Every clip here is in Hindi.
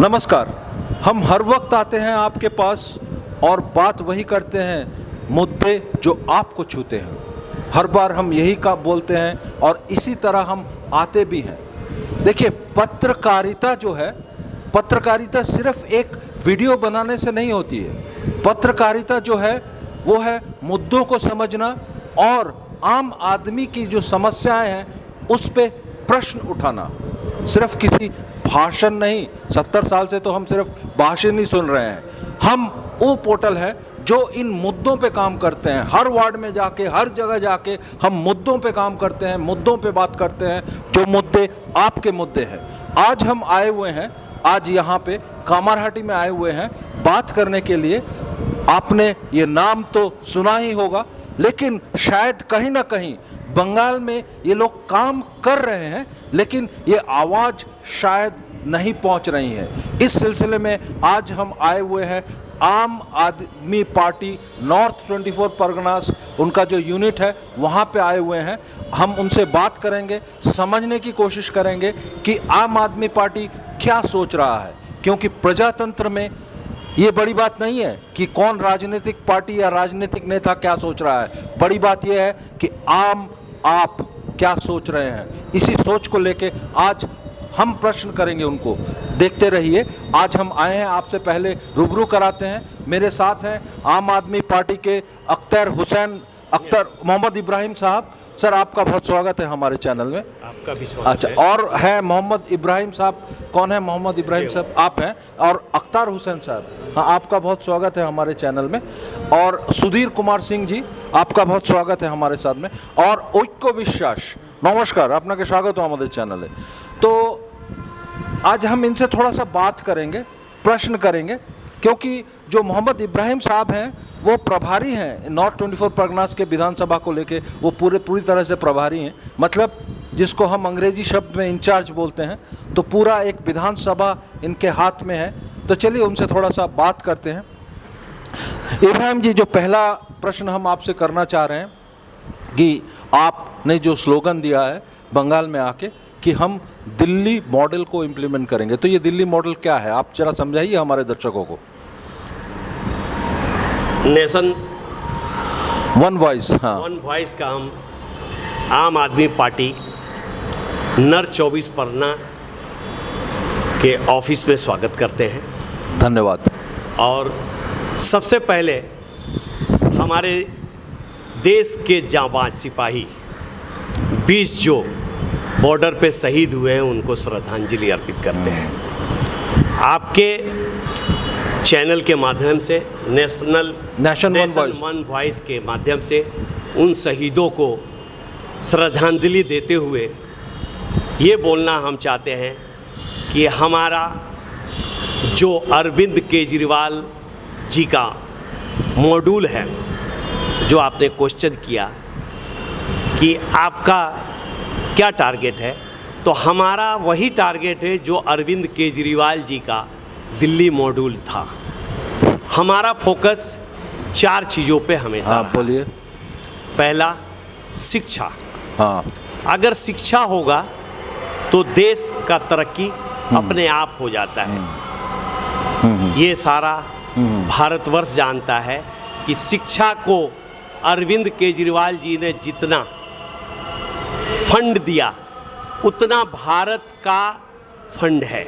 नमस्कार। हम हर वक्त आते हैं आपके पास और बात वही करते हैं मुद्दे जो आपको छूते हैं। हर बार हम यही का बोलते हैं और इसी तरह हम आते भी हैं। देखिए, पत्रकारिता जो है, पत्रकारिता सिर्फ एक वीडियो बनाने से नहीं होती है। पत्रकारिता जो है वो है मुद्दों को समझना और आम आदमी की जो समस्याएं हैं उस पे प्रश्न उठाना। सिर्फ किसी भाषण नहीं, 70 साल से तो हम सिर्फ भाषण ही सुन रहे हैं। हम वो पोर्टल हैं जो इन मुद्दों पे काम करते हैं। हर वार्ड में जाके, हर जगह जाके हम मुद्दों पे काम करते हैं, मुद्दों पे बात करते हैं, जो मुद्दे आपके मुद्दे हैं। आज हम आए हुए हैं, आज यहाँ पे कामारहाटी में आए हुए हैं बात करने के लिए। आपने ये नाम तो सुना ही होगा, लेकिन शायद कहीं ना कहीं बंगाल में ये लोग काम कर रहे हैं, लेकिन ये आवाज़ शायद नहीं पहुंच रही है। इस सिलसिले में आज हम आए हुए हैं आम आदमी पार्टी नॉर्थ 24 परगनास, उनका जो यूनिट है वहाँ पे आए हुए हैं। हम उनसे बात करेंगे, समझने की कोशिश करेंगे कि आम आदमी पार्टी क्या सोच रहा है, क्योंकि प्रजातंत्र में ये बड़ी बात नहीं है कि कौन राजनीतिक पार्टी या राजनीतिक नेता क्या सोच रहा है। बड़ी बात यह है कि आप क्या सोच रहे हैं। इसी सोच को लेके आज हम प्रश्न करेंगे उनको। देखते रहिए। आज हम आए हैं, आपसे पहले रूबरू कराते हैं। मेरे साथ हैं आम आदमी पार्टी के अख्तर मोहम्मद इब्राहिम साहब। सर, आपका बहुत स्वागत है हमारे चैनल में। आपका भी स्वागत है। और है मोहम्मद इब्राहिम साहब। कौन है मोहम्मद इब्राहिम साहब? आप हैं। और अख्तर हुसैन साहब, हाँ, आपका बहुत स्वागत है हमारे चैनल में। और सुधीर कुमार सिंह जी, आपका बहुत स्वागत है हमारे साथ में। और ঐক্য বিশ্বাস, नमस्कार, আপনাকে স্বাগত আমাদের চ্যানেলে। तो आज हम इनसे थोड़ा सा बात करेंगे, प्रश्न करेंगे, क्योंकि जो मोहम्मद इब्राहिम साहब हैं वो प्रभारी हैं नॉर्थ 24 परगनास के विधानसभा को लेके। वो पूरी तरह से प्रभारी हैं, मतलब जिसको हम अंग्रेजी शब्द में इंचार्ज बोलते हैं। तो पूरा एक विधानसभा इनके हाथ में है। तो चलिए उनसे थोड़ा सा बात करते हैं। इब्राहिम जी, जो पहला प्रश्न हम आपसे करना चाह रहे हैं कि आपने जो स्लोगन दिया है बंगाल में आके कि हम दिल्ली मॉडल को इम्प्लीमेंट करेंगे, तो ये दिल्ली मॉडल क्या है, आप जरा समझाइए हमारे दर्शकों को। नेशन वन वॉइस, हाँ, वन वॉइस का हम आम आदमी पार्टी नॉर्थ 24 परगना के ऑफिस में स्वागत करते हैं। धन्यवाद। और सबसे पहले हमारे देश के जांबाज सिपाही 20 जो बॉर्डर पे शहीद हुए हैं उनको श्रद्धांजलि अर्पित करते हैं। आपके चैनल के माध्यम से नेशन वन वॉइस के माध्यम से उन शहीदों को श्रद्धांजलि देते हुए ये बोलना हम चाहते हैं कि हमारा जो अरविंद केजरीवाल जी का मॉड्यूल है, जो आपने क्वेश्चन किया कि आपका क्या टारगेट है, तो हमारा वही टारगेट है जो अरविंद केजरीवाल जी का दिल्ली मॉड्यूल था। हमारा फोकस 4 चीज़ों पे हमेशा रहा। बोलिए। पहला, शिक्षा। हाँ, अगर शिक्षा होगा तो देश का तरक्की अपने आप हो जाता है। ये सारा भारतवर्ष जानता है कि शिक्षा को अरविंद केजरीवाल जी ने जितना फंड दिया उतना भारत का फंड है।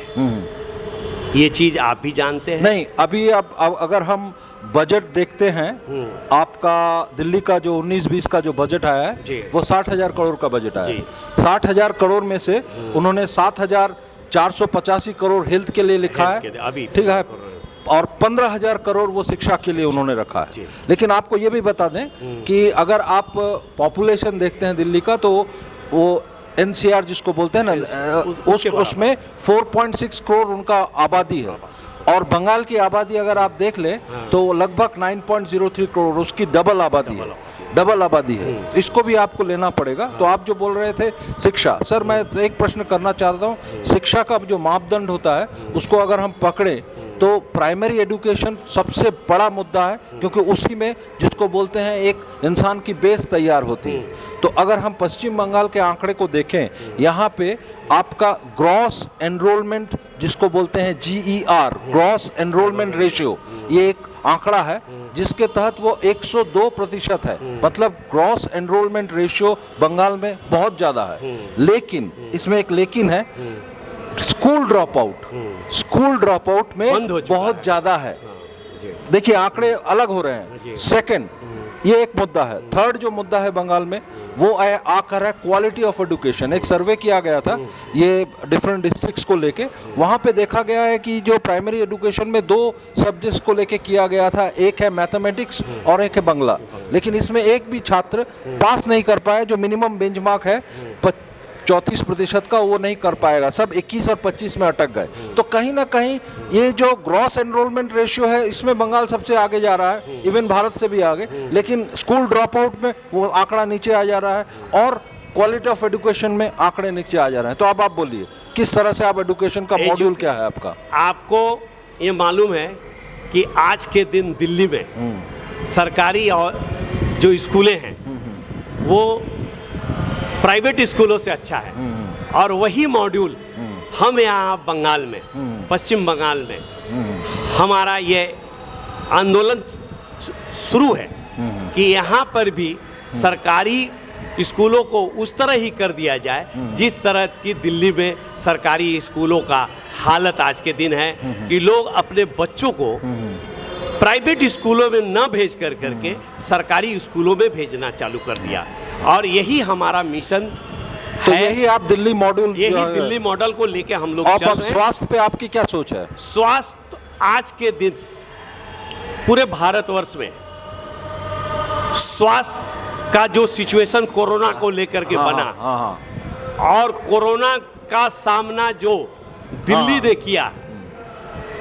ये चीज़ आप भी जानते हैं। नहीं, अभी अब अगर हम बजट देखते हैं, आपका दिल्ली का जो 19-20 का जो बजट आया है वो 60,000 करोड़ का बजट आया है। 60,000 करोड़ में से उन्होंने 7,485 करोड़ हेल्थ के लिए लिखा है, ठीक है, और 15,000 करोड़ वो शिक्षा के लिए उन्होंने रखा है। लेकिन आपको ये भी बता दें कि अगर आप पॉपुलेशन देखते हैं दिल्ली का, तो वो NCR जिसको बोलते हैं ना, उसमें 4.6 करोड़ उनका आबादी है। और बंगाल की आबादी अगर आप देख लें तो लगभग 9.03 करोड़, उसकी डबल आबादी है। इसको भी आपको लेना पड़ेगा। तो आप जो बोल रहे थे शिक्षा, सर मैं एक प्रश्न करना चाहता हूँ। शिक्षा का जो मापदंड होता है उसको अगर हम पकड़े तो प्राइमरी एजुकेशन सबसे बड़ा मुद्दा है, क्योंकि उसी में जिसको बोलते हैं एक इंसान की बेस तैयार होती है। तो अगर हम पश्चिम बंगाल के आंकड़े को देखें, यहाँ पे आपका ग्रॉस एनरोलमेंट जिसको बोलते हैं GER, ग्रॉस एनरोलमेंट रेशियो, ये एक आंकड़ा है जिसके तहत वो 102% है। मतलब ग्रॉस एनरोलमेंट रेशियो बंगाल में बहुत ज़्यादा है। लेकिन इसमें एक लेकिन है, स्कूल ड्रॉप आउट में बहुत ज़्यादा है। देखिए आंकड़े अलग हो रहे हैं। सेकंड, ये एक मुद्दा है। थर्ड जो मुद्दा है बंगाल में वो आकर है क्वालिटी ऑफ एजुकेशन। एक सर्वे किया गया था ये डिफरेंट डिस्ट्रिक्ट्स को लेके, वहाँ पे देखा गया है कि जो प्राइमरी एजुकेशन में 2 सब्जेक्ट्स को लेके किया गया था, एक है मैथमेटिक्स और एक है बांग्ला, लेकिन इसमें एक भी छात्र पास नहीं कर पाए। जो मिनिमम बेंचमार्क है 34% का, वो नहीं कर पाएगा। सब 21 और 25 में अटक गए। तो कहीं ना कहीं ये जो ग्रॉस एनरोलमेंट रेशियो है इसमें बंगाल सबसे आगे जा रहा है, इवन भारत से भी आगे। लेकिन स्कूल ड्रॉप आउट में वो आंकड़ा नीचे आ जा रहा है और क्वालिटी ऑफ एजुकेशन में आंकड़े नीचे आ जा रहे हैं। तो अब आप बोलिए किस तरह से आप एजुकेशन का मॉड्यूल क्या है आपका? आपको ये मालूम है कि आज के दिन दिल्ली में सरकारी और जो स्कूलें हैं वो प्राइवेट स्कूलों से अच्छा है, और वही मॉड्यूल हम यहाँ बंगाल में, पश्चिम बंगाल में हमारा ये आंदोलन शुरू है कि यहाँ पर भी सरकारी स्कूलों को उस तरह ही कर दिया जाए जिस तरह की दिल्ली में सरकारी स्कूलों का हालत आज के दिन है, कि लोग अपने बच्चों को प्राइवेट स्कूलों में न भेज कर करके सरकारी स्कूलों में भेजना चालू कर दिया। और यही हमारा मिशन तो है। यही आप दिल्ली मॉड्यूल, यही दिल्ली मॉडल को लेके हम लोग चल अब रहे हैं। स्वास्थ्य पे आपकी क्या सोच है? स्वास्थ्य आज के दिन पूरे भारतवर्ष में स्वास्थ्य का जो सिचुएशन कोरोना को लेकर के बना, और कोरोना का सामना जो दिल्ली ने किया,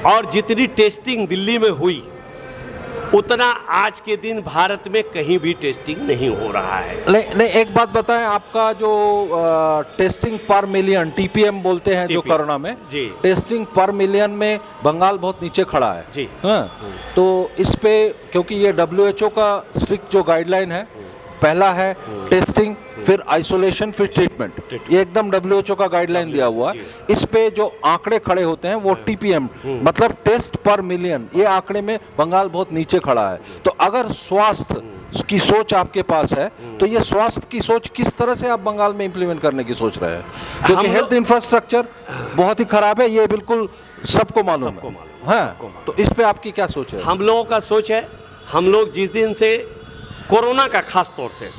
और जितनी टेस्टिंग दिल्ली में हुई उतना आज के दिन भारत में कहीं भी टेस्टिंग नहीं हो रहा है। नहीं, एक बात बताएं, आपका जो टेस्टिंग पर मिलियन TPM बोलते हैं जो कोरोना में, जी, टेस्टिंग पर मिलियन में बंगाल बहुत नीचे खड़ा है जी। हाँ, तो इस पे क्योंकि ये WHO का स्ट्रिक्ट जो गाइडलाइन है, पहला है टेस्टिंग, फिर आइसोलेशन, फिर ट्रीटमेंट, ये एकदम WHO का गाइडलाइन दिया हुआ है। इस पे जो आंकड़े खड़े होते हैं वो TPM मतलब टेस्ट पर मिलियन, ये आंकड़े में बंगाल बहुत नीचे खड़ा है। तो अगर स्वास्थ्य की सोच आपके पास है तो ये स्वास्थ्य की सोच किस तरह से आप बंगाल में इंप्लीमेंट करने की सोच रहे हैं? क्योंकि हेल्थ इंफ्रास्ट्रक्चर बहुत ही खराब है, ये बिल्कुल सबको मालूम है। तो इस पे आपकी क्या सोच है? हम लोगों का सोच है, हम लोग जिस दिन से कोरोना का खास तौर से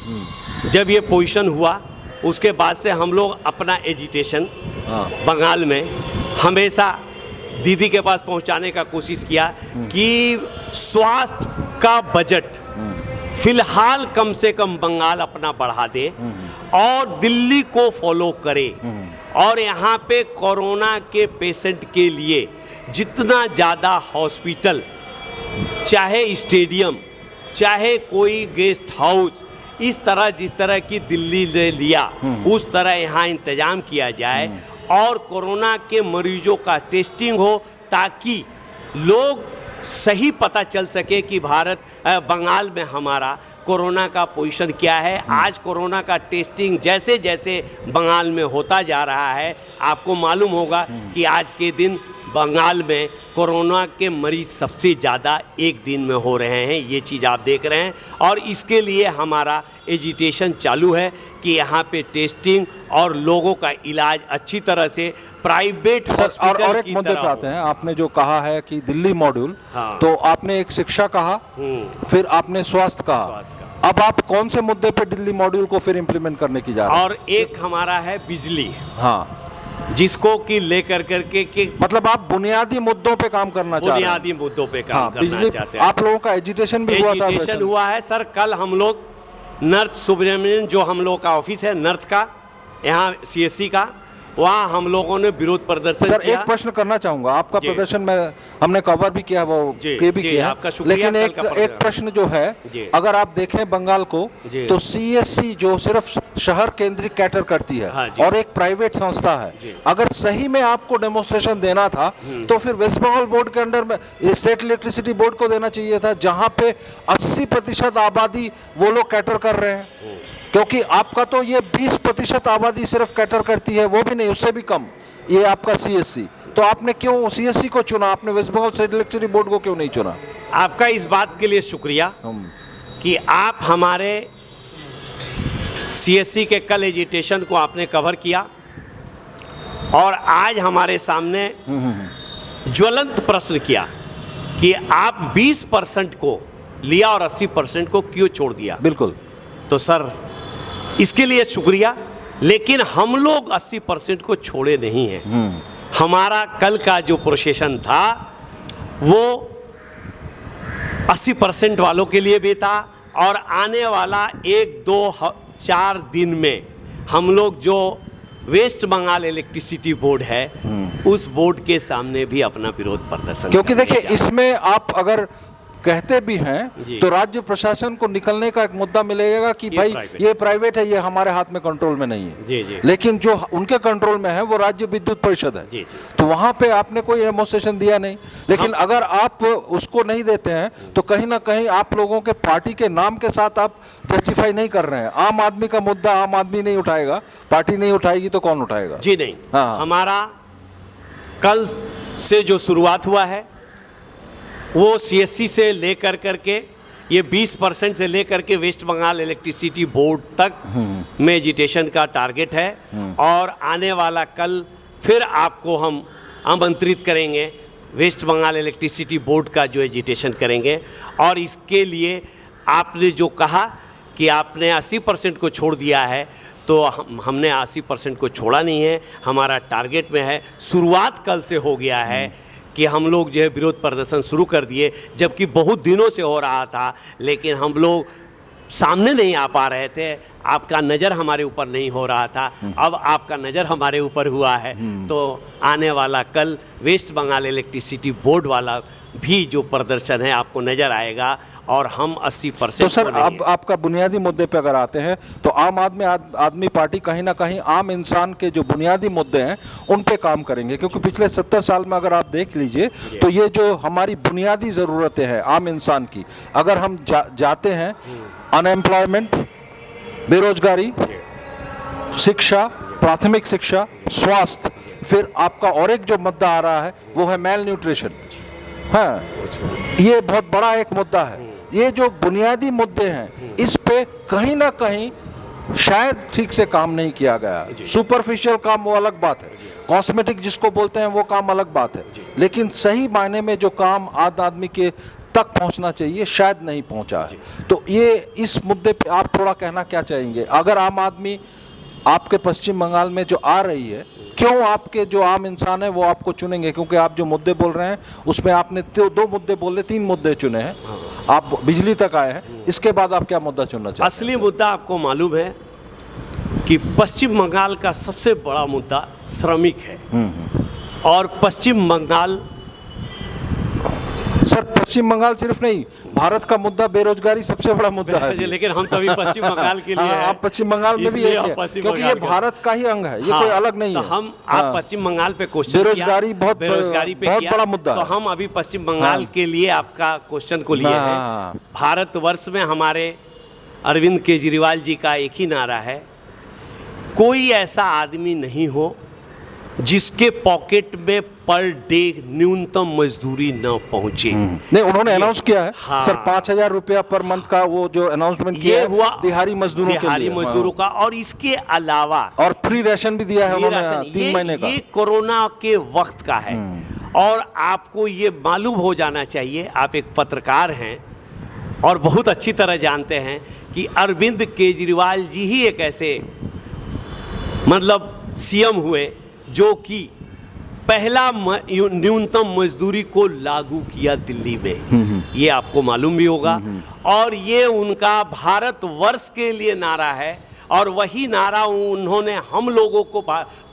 जब ये पोजीशन हुआ उसके बाद से हम लोग अपना एजिटेशन बंगाल में हमेशा दीदी के पास पहुंचाने का कोशिश किया कि स्वास्थ्य का बजट फिलहाल कम से कम बंगाल अपना बढ़ा दे और दिल्ली को फॉलो करे, और यहाँ पे कोरोना के पेशेंट के लिए जितना ज़्यादा हॉस्पिटल, चाहे स्टेडियम, चाहे कोई गेस्ट हाउस, इस तरह जिस तरह की दिल्ली ने लिया उस तरह यहाँ इंतजाम किया जाए, और कोरोना के मरीजों का टेस्टिंग हो ताकि लोग सही पता चल सके कि बंगाल में हमारा कोरोना का पोजीशन क्या है। आज कोरोना का टेस्टिंग जैसे जैसे बंगाल में होता जा रहा है, आपको मालूम होगा कि आज के दिन बंगाल में कोरोना के मरीज सबसे ज़्यादा एक दिन में हो रहे हैं, ये चीज़ आप देख रहे हैं। और इसके लिए हमारा एजिटेशन चालू है कि यहाँ पे टेस्टिंग और लोगों का इलाज अच्छी तरह से प्राइवेट हॉस्पिटल और एक मुद्दे पे आते हैं। आपने जो कहा है कि दिल्ली मॉड्यूल, तो आपने एक शिक्षा कहा, फिर आपने स्वास्थ्य कहा, अब आप कौन से मुद्दे पे दिल्ली मॉड्यूल को फिर इम्प्लीमेंट करने की जा रहे हैं? और एक हमारा है बिजली, हाँ, जिसको कि लेकर करके कि मतलब आप बुनियादी मुद्दों पे काम करना चाहते हैं? बुनियादी मुद्दों पे काम करना चाहते हैं। आप लोगों का एजुटेशन भी हुआ था? एजुटेशन हुआ है सर। कल हम लोग नर्थ सुब्रमण्यम, जो हम लोग का ऑफिस है नर्थ का यहाँ CSC का, वहाँ हम लोगों ने विरोध प्रदर्शन सर किया। एक प्रश्न करना चाहूंगा, आपका जी। प्रदर्शन में हमने कवर भी किया, वो जी, के भी जी, किया, आपका शुक्रिया लेकिन कल का एक प्रश्न जो है, जी। अगर आप देखें बंगाल को जी। तो सीएससी जो सिर्फ शहर केंद्रित कैटर करती है हाँ जी। और एक प्राइवेट संस्था है, जी। अगर सही में आपको डेमोन्स्ट्रेशन देना था तो फिर वेस्ट बंगाल बोर्ड के अंडर में स्टेट इलेक्ट्रिसिटी बोर्ड को देना चाहिए था, जहां पे 80% आबादी वो लोग कैटर कर रहे हैं, क्योंकि आपका तो ये 20% आबादी सिर्फ कैटर करती है, वो भी नहीं, उससे भी कम ये आपका सीएससी। तो आपने क्यों सीएससी को चुना, आपने वेस्ट बंगाल स्टेट इलेक्ट्रिसिटी बोर्ड को क्यों नहीं चुना? आपका इस बात के लिए शुक्रिया कि आप हमारे सीएससी के कल एजिटेशन को आपने कवर किया और आज हमारे सामने ज्वलंत प्रश्न किया कि आप 20% को लिया और 80% को क्यों छोड़ दिया। बिल्कुल। तो सर इसके लिए शुक्रिया, लेकिन हम लोग 80% को छोड़े नहीं हैं। हमारा कल का जो प्रोसेशन था वो 80% वालों के लिए भी था और आने वाला 1-2-4 दिन में हम लोग जो वेस्ट बंगाल इलेक्ट्रिसिटी बोर्ड है उस बोर्ड के सामने भी अपना विरोध प्रदर्शन, क्योंकि करने देखिए जा रहे हैं। इसमें आप अगर कहते भी जी। हैं तो राज्य प्रशासन को निकलने का एक मुद्दा मिलेगा कि ये भाई प्राइवेट ये प्राइवेट है, ये हमारे हाथ में कंट्रोल में नहीं है। जी, जी। लेकिन जो उनके कंट्रोल में है वो राज्य विद्युत परिषद है। जी, जी। तो वहां पे आपने कोई डेमोन्स्ट्रेशन दिया नहीं, लेकिन अगर आप उसको नहीं देते हैं तो कहीं ना कहीं आप लोगों के पार्टी के नाम के साथ आप जस्टिफाई नहीं कर रहे हैं। आम आदमी का मुद्दा आम आदमी नहीं उठाएगा, पार्टी नहीं उठाएगी तो कौन उठाएगा? जी नहीं, हाँ। हमारा कल से जो शुरुआत हुआ है वो सीएससी से लेकर करके ये 20% से लेकर के वेस्ट बंगाल इलेक्ट्रिसिटी बोर्ड तक में एजिटेशन का टारगेट है और आने वाला कल फिर आपको हम आमंत्रित करेंगे वेस्ट बंगाल इलेक्ट्रिसिटी बोर्ड का जो एजिटेशन करेंगे। और इसके लिए आपने जो कहा कि आपने 80% को छोड़ दिया है, तो हमने 80% को छोड़ा नहीं है, हमारा टारगेट में है। शुरुआत कल से हो गया है कि हम लोग जो है विरोध प्रदर्शन शुरू कर दिए, जबकि बहुत दिनों से हो रहा था, लेकिन हम लोग सामने नहीं आ पा रहे थे, आपका नज़र हमारे ऊपर नहीं हो रहा था। अब आपका नज़र हमारे ऊपर हुआ है, तो आने वाला कल वेस्ट बंगाल इलेक्ट्रिसिटी बोर्ड वाला भी जो प्रदर्शन है आपको नज़र आएगा और हम 80% तो सर अब आपका बुनियादी मुद्दे पे अगर आते हैं तो आम आदमी पार्टी कहीं ना कहीं आम इंसान के जो बुनियादी मुद्दे हैं उन पे काम करेंगे, क्योंकि पिछले 70 साल में अगर आप देख लीजिए तो ये जो हमारी बुनियादी ज़रूरतें हैं आम इंसान की, अगर हम जाते हैं अनएम्प्लॉयमेंट, बेरोजगारी, शिक्षा, प्राथमिक शिक्षा, स्वास्थ्य, फिर आपका और एक जो मुद्दा आ रहा है वो है मेल न्यूट्रिशन। हाँ, ये बहुत बड़ा एक मुद्दा है। ये जो बुनियादी मुद्दे हैं इस पे कहीं ना कहीं शायद ठीक से काम नहीं किया गया। सुपरफिशियल काम वो अलग बात है, कॉस्मेटिक जिसको बोलते हैं वो काम अलग बात है, लेकिन सही मायने में जो काम आदमी के तक पहुंचना चाहिए शायद नहीं पहुंचा है। तो ये इस मुद्दे पे आप थोड़ा कहना क्या चाहेंगे? अगर आम आदमी आपके पश्चिम बंगाल में जो आ रही है, क्यों आपके जो आम इंसान है वो आपको चुनेंगे? क्योंकि आप जो मुद्दे बोल रहे हैं उसमें आपने 2 मुद्दे बोले, 3 मुद्दे चुने हैं, आप बिजली तक आए हैं, इसके बाद आप क्या मुद्दा चुनना चाहते हैं? असली मुद्दा आपको मालूम है कि पश्चिम बंगाल का सबसे बड़ा मुद्दा श्रमिक है और पश्चिम बंगाल, सर पश्चिम बंगाल सिर्फ नहीं, भारत का मुद्दा बेरोजगारी सबसे बड़ा मुद्दा है। लेकिन हम तो अभी पश्चिम बंगाल के लिए हैं। आप पश्चिम बंगाल में भी इसलिए एक आप है, पश्चिम क्योंकि ये बंगाल के- भारत का ही अंग है, ये कोई अलग नहीं तो है। हम आप पश्चिम बंगाल पे क्वेश्चन बेरोजगारी बहुत बेरोजगारी पे बहुत किया, बड़ा मुद्दा तो है। हम अभी पश्चिम बंगाल के लिए आपका क्वेश्चन को लिए हैं। भारतवर्ष में हमारे अरविंद केजरीवाल जी का एक ही नारा है, कोई ऐसा आदमी नहीं हो जिसके पॉकेट में पर डे न्यूनतम मजदूरी न पहुंचे। नहीं, उन्होंने अनाउंस किया है। हाँ। सर 5,000 रुपया पर मंथ का वो जो अनाउंसमेंट किया ये है, हुआ दिहाड़ी मजदूरों के लिए। दिहाड़ी मजदूरों का, और इसके अलावा और फ्री राशन भी दिया है ये उन्होंने राशन, 3 महीने का। ये कोरोना के वक्त का है और आपको ये मालूम हो जाना चाहिए, आप एक पत्रकार हैं और बहुत अच्छी तरह जानते हैं कि अरविंद केजरीवाल जी ही एक ऐसे मतलब सीएम हुए जो कि पहला न्यूनतम मजदूरी को लागू किया दिल्ली में, ये आपको मालूम भी होगा। और ये उनका भारतवर्ष के लिए नारा है और वही नारा उन्होंने हम लोगों को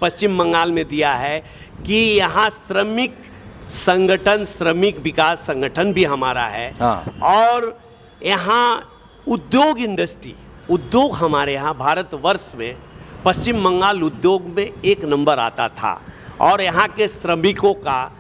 पश्चिम बंगाल में दिया है कि यहाँ श्रमिक संगठन, श्रमिक विकास संगठन भी हमारा है। हाँ। और यहाँ उद्योग इंडस्ट्री, उद्योग हमारे यहाँ भारतवर्ष में पश्चिम बंगाल उद्योग में 1 नंबर आता था। और यहाँ के श्रमिकों का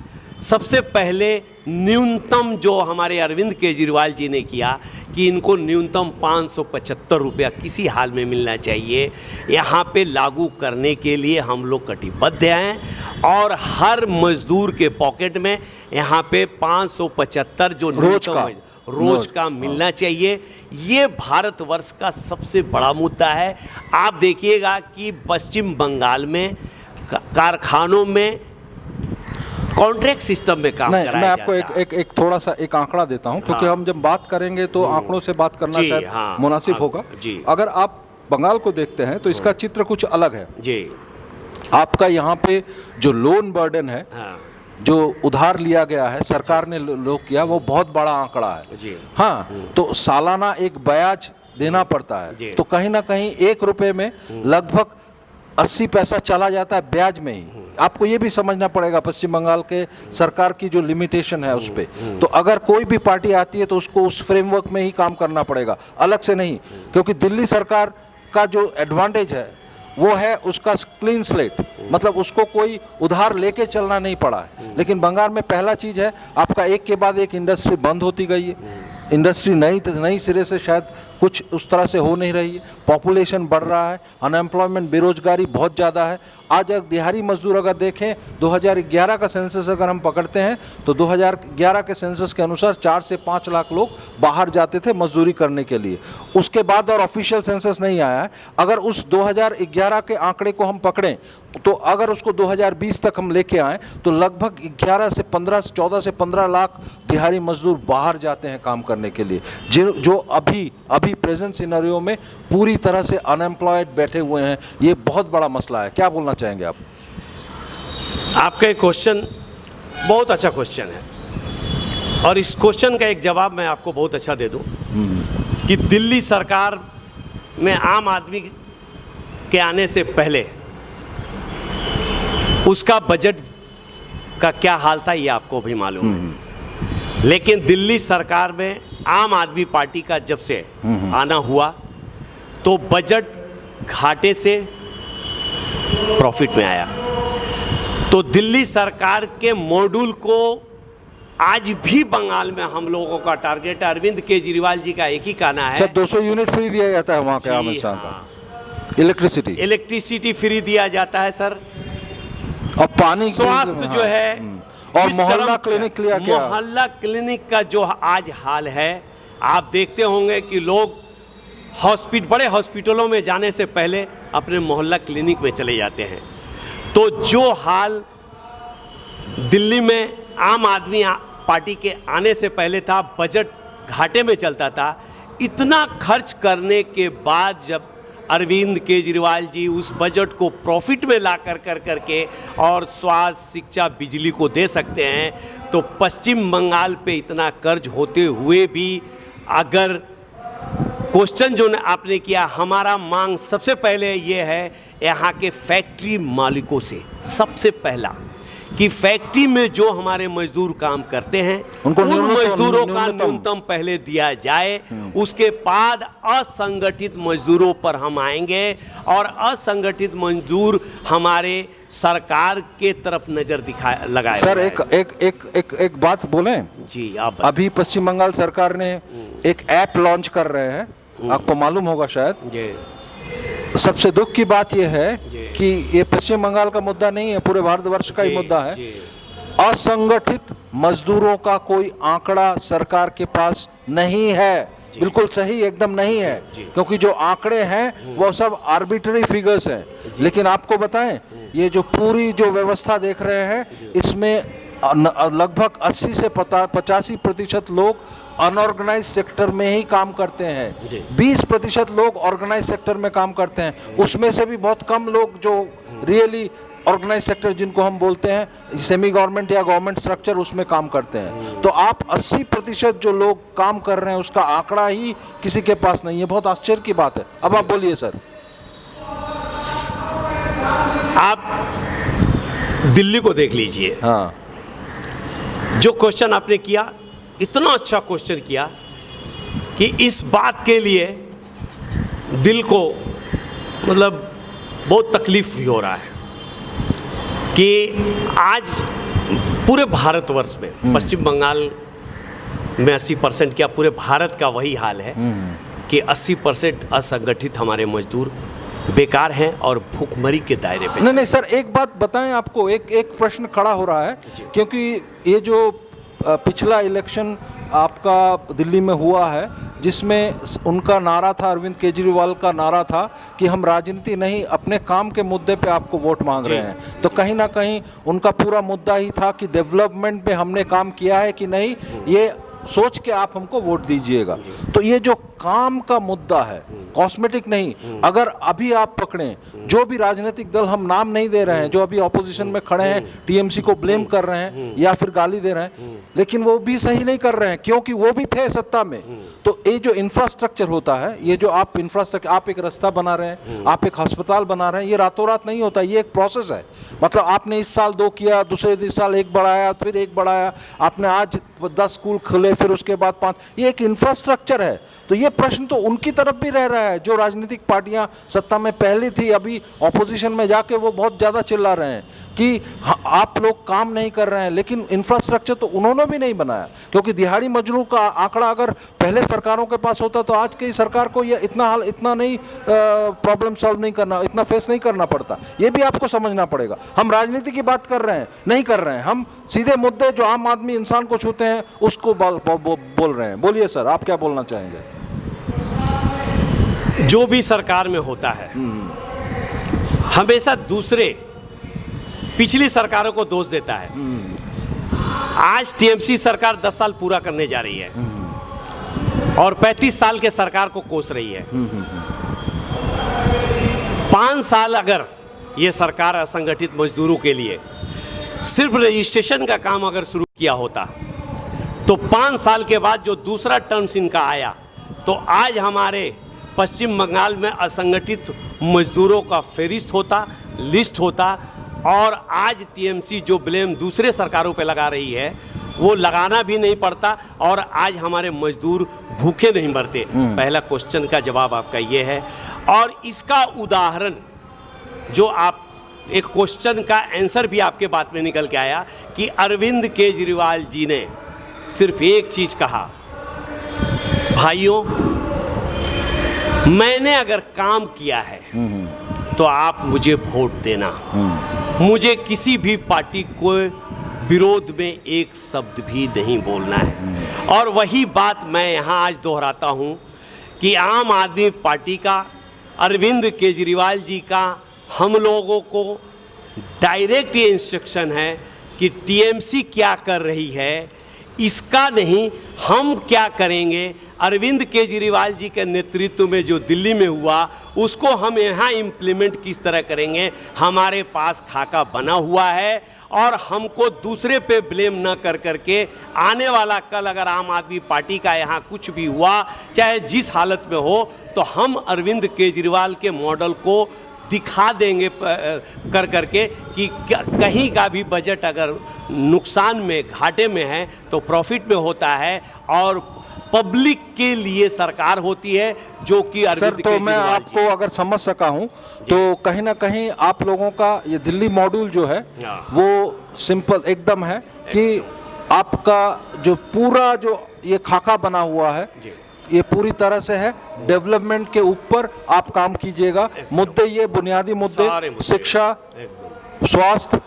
सबसे पहले न्यूनतम जो हमारे अरविंद केजरीवाल जी ने किया कि इनको न्यूनतम 575 रुपया किसी हाल में मिलना चाहिए, यहाँ पे लागू करने के लिए हम लोग कटिबद्ध हैं। और हर मजदूर के पॉकेट में यहाँ पे 575 जो रोज का मिलना चाहिए। ये भारतवर्ष का सबसे बड़ा मुद्दा है। आप देखिएगा कि पश्चिम बंगाल में कारखानों में कॉन्ट्रैक्ट सिस्टम में काम कराया मैं आपको जाता है। एक थोड़ा सा एक आंकड़ा देता हूं, क्योंकि हम जब बात करेंगे तो आंकड़ों से बात करना शायद मुनासिब होगा। अगर आप बंगाल को देखते हैं तो इसका चित्र कुछ अलग है जी। आपका यहाँ पे जो लोन बर्डन है, जो उधार लिया गया है, सरकार ने लोग किया, वो बहुत बड़ा आंकड़ा है जी। हाँ, तो सालाना एक ब्याज देना पड़ता है, तो कहीं ना कहीं 1 रुपए में लगभग 80 पैसा चला जाता है ब्याज में ही। आपको ये भी समझना पड़ेगा पश्चिम बंगाल के सरकार की जो लिमिटेशन है उस पर। तो अगर कोई भी पार्टी आती है तो उसको उस फ्रेमवर्क में ही काम करना पड़ेगा, अलग से नहीं। क्योंकि दिल्ली सरकार का जो एडवांटेज है वो है उसका क्लीन स्लेट, मतलब उसको कोई उधार लेके चलना नहीं पड़ा है। लेकिन बंगाल में पहला चीज़ है, आपका एक के बाद एक इंडस्ट्री बंद होती गई है। इंडस्ट्री नई सिरे से शायद कुछ उस तरह से हो नहीं रही है। पॉपुलेशन बढ़ रहा है, अनएम्प्लॉयमेंट, बेरोजगारी बहुत ज़्यादा है। आज अगर दिहाड़ी मजदूर अगर देखें, 2011 का सेंसस अगर हम पकड़ते हैं तो 2011 के सेंसस के अनुसार 4 से 5 लाख लोग बाहर जाते थे मजदूरी करने के लिए। उसके बाद और ऑफिशियल सेंसस नहीं आया है। अगर उस 2011 के आंकड़े को हम पकड़ें तो अगर उसको 2020 तक हम लेके आएँ तो लगभग 14 से 15 लाख दिहाड़ी मजदूर बाहर जाते हैं काम करने के लिए, जो अभी प्रेजेंट सिनेरियो में पूरी तरह से अनएम्प्लॉयड बैठे हुए हैं। ये बहुत बड़ा मसला है। क्या बोलना चाहेंगे आप? आपका क्वेश्चन बहुत अच्छा क्वेश्चन है और इस क्वेश्चन का एक जवाब मैं आपको बहुत अच्छा दे दूं कि दिल्ली सरकार में आम आदमी के आने से पहले उसका बजट का क्या हाल था ये आपको भी मालूम है। लेकिन दिल्ली सरकार में आम आदमी पार्टी का जब से आना हुआ तो बजट घाटे से प्रॉफिट में आया। तो दिल्ली सरकार के मॉड्यूल को आज भी बंगाल में हम लोगों का टारगेट, अरविंद केजरीवाल जी का एक ही कहना है, 200 यूनिट फ्री दिया जाता है वहाँ के आम इंसान का। इलेक्ट्रिसिटी फ्री दिया जाता है सर। और पानी, स्वास्थ्य जो है, और मोहल्ला क्लिनिक लिया क्या? मोहल्ला क्लिनिक का जो आज हाल है, आप देखते होंगे कि लोग बड़े हॉस्पिटलों में जाने से पहले अपने मोहल्ला क्लिनिक में चले जाते हैं। तो जो हाल दिल्ली में आम आदमी पार्टी के आने से पहले था, बजट घाटे में चलता था, इतना खर्च करने के बाद जब अरविंद केजरीवाल जी उस बजट को प्रॉफिट में ला करके और स्वास्थ्य, शिक्षा, बिजली को दे सकते हैं, तो पश्चिम बंगाल पे इतना कर्ज होते हुए भी अगर क्वेश्चन जो आपने किया, हमारा मांग सबसे पहले ये है यहाँ के फैक्ट्री मालिकों से, सबसे पहला कि फैक्ट्री में जो हमारे मजदूर काम करते हैं उन मजदूरों का न्यूनतम पहले दिया जाए। उसके बाद असंगठित मजदूरों पर हम आएंगे और असंगठित मजदूर हमारे सरकार के तरफ नजर लगाए। सर एक बात बोलें जी आप। अभी पश्चिम बंगाल सरकार ने एक ऐप लॉन्च कर रहे हैं, आपको मालूम होगा शायद। सबसे दुख की बात यह है कि ये पश्चिम बंगाल का मुद्दा नहीं है, पूरे भारतवर्ष का ही मुद्दा है। असंगठित मजदूरों का कोई आंकड़ा सरकार के पास नहीं है, बिल्कुल सही एकदम नहीं है, क्योंकि जो आंकड़े हैं वो सब आर्बिट्ररी फिगर्स हैं। लेकिन आपको बताएं, ये जो पूरी जो व्यवस्था देख रहे हैं इसमें लगभग 80 से 85% लोग अनऑर्गेनाइज सेक्टर में ही काम करते हैं, 20% लोग ऑर्गेनाइज सेक्टर में काम करते हैं। उसमें से भी बहुत कम लोग जो रियली ऑर्गेनाइज सेक्टर जिनको हम बोलते हैं सेमी गवर्नमेंट या गवर्नमेंट स्ट्रक्चर, उसमें काम करते हैं। तो आप 80% जो लोग काम कर रहे हैं उसका आंकड़ा ही किसी के पास नहीं है। बहुत आश्चर्य की बात है। अब आप बोलिए सर। आप दिल्ली को देख लीजिए। हाँ, जो क्वेश्चन आपने किया, इतना अच्छा क्वेश्चन किया कि इस बात के लिए दिल को मतलब बहुत तकलीफ भी हो रहा है कि आज पूरे भारतवर्ष में, पश्चिम बंगाल में 80% क्या पूरे भारत का वही हाल है कि 80% असंगठित हमारे मजदूर बेकार हैं और भूखमरी के दायरे पे। नहीं सर, एक बात बताएं, आपको एक प्रश्न खड़ा हो रहा है, क्योंकि ये जो पिछला इलेक्शन आपका दिल्ली में हुआ है, जिसमें उनका नारा था, अरविंद केजरीवाल का नारा था कि हम राजनीति नहीं, अपने काम के मुद्दे पे आपको वोट मांग रहे हैं। तो कहीं ना कहीं उनका पूरा मुद्दा ही था कि डेवलपमेंट पे हमने काम किया है कि नहीं, ये सोच के आप हमको वोट दीजिएगा। तो ये जो काम का मुद्दा है, कॉस्मेटिक नहीं, अगर अभी आप पकड़ें, जो भी राजनीतिक दल, हम नाम नहीं दे रहे हैं, जो अभी ऑपोजिशन में खड़े हैं, टीएमसी को ब्लेम कर रहे हैं या फिर गाली दे रहे हैं, लेकिन वो भी सही नहीं कर रहे हैं, क्योंकि वो भी थे सत्ता में। तो ये जो इंफ्रास्ट्रक्चर होता है, ये जो आप इंफ्रास्ट्रक्चर, आप एक रास्ता बना रहे हैं, आप एक अस्पताल बना रहे हैं, ये रातों रात नहीं होता, ये एक प्रोसेस है। मतलब आपने इस साल 2 किया, दूसरे साल 1 बढ़ाया, फिर 1 बढ़ाया, आपने आज 10 स्कूल खुले, फिर उसके बाद 5, ये एक इंफ्रास्ट्रक्चर है। तो ये प्रश्न तो उनकी तरफ भी रह रहा है, जो राजनीतिक पार्टियां सत्ता में पहले थी, अभी ऑपोजिशन में जाके वो बहुत ज़्यादा चिल्ला रहे हैं कि आप लोग काम नहीं कर रहे हैं, लेकिन इंफ्रास्ट्रक्चर तो उन्होंने भी नहीं बनाया। क्योंकि दिहाड़ी मजदूरों का आंकड़ा अगर पहले सरकारों के पास होता तो आज की सरकार को ये इतना नहीं प्रॉब्लम सॉल्व नहीं करना, इतना फेस नहीं करना पड़ता। ये भी आपको समझना पड़ेगा। हम राजनीति की बात कर रहे हैं, नहीं कर रहे हैं, हम सीधे मुद्दे जो आम आदमी इंसान को छूते हैं उसको बोल रहे हैं। बोलिए सर, आप क्या बोलना चाहेंगे? जो भी सरकार में होता है, हमेशा दूसरे पिछली सरकारों को दोष देता है। आज टीएमसी सरकार 10 साल पूरा करने जा रही है और 35 साल के सरकार को कोस रही है। 5 साल अगर ये सरकार असंगठित मजदूरों के लिए सिर्फ रजिस्ट्रेशन का काम अगर शुरू किया होता, तो 5 साल के बाद जो दूसरा टर्म्स इनका आया, तो आज हमारे पश्चिम बंगाल में असंगठित मजदूरों का फहरिस्त होता, लिस्ट होता, और आज टीएमसी जो ब्लेम दूसरे सरकारों पे लगा रही है वो लगाना भी नहीं पड़ता और आज हमारे मजदूर भूखे नहीं मरते। पहला क्वेश्चन का जवाब आपका ये है। और इसका उदाहरण जो आप एक क्वेश्चन का आंसर भी आपके बात में निकल के आया कि अरविंद केजरीवाल जी ने सिर्फ एक चीज़ कहा, भाइयों मैंने अगर काम किया है तो आप मुझे वोट देना, मुझे किसी भी पार्टी को विरोध में एक शब्द भी नहीं बोलना है। और वही बात मैं यहाँ आज दोहराता हूँ कि आम आदमी पार्टी का, अरविंद केजरीवाल जी का, हम लोगों को डायरेक्ट ये इंस्ट्रक्शन है कि टीएमसी क्या कर रही है इसका नहीं, हम क्या करेंगे। अरविंद केजरीवाल जी के नेतृत्व में जो दिल्ली में हुआ उसको हम यहाँ इम्प्लीमेंट किस तरह करेंगे। हमारे पास खाका बना हुआ है और हमको दूसरे पे ब्लेम न कर करके आने वाला कल अगर आम आदमी पार्टी का यहाँ कुछ भी हुआ, चाहे जिस हालत में हो, तो हम अरविंद केजरीवाल के मॉडल को दिखा देंगे कर करके कि कहीं का भी बजट अगर नुकसान में, घाटे में है तो प्रॉफिट में होता है और पब्लिक के लिए सरकार होती है, जो कि अरविंद केजरीवाल। तो मैं आपको अगर समझ सका हूं तो कहीं ना कहीं आप लोगों का ये दिल्ली मॉड्यूल जो है वो सिंपल एकदम है कि आपका जो पूरा जो ये खाका बना हुआ है ये पूरी तरह से है डेवलपमेंट के ऊपर आप काम कीजिएगा। मुद्दे ये बुनियादी मुद्दे, शिक्षा, स्वास्थ्य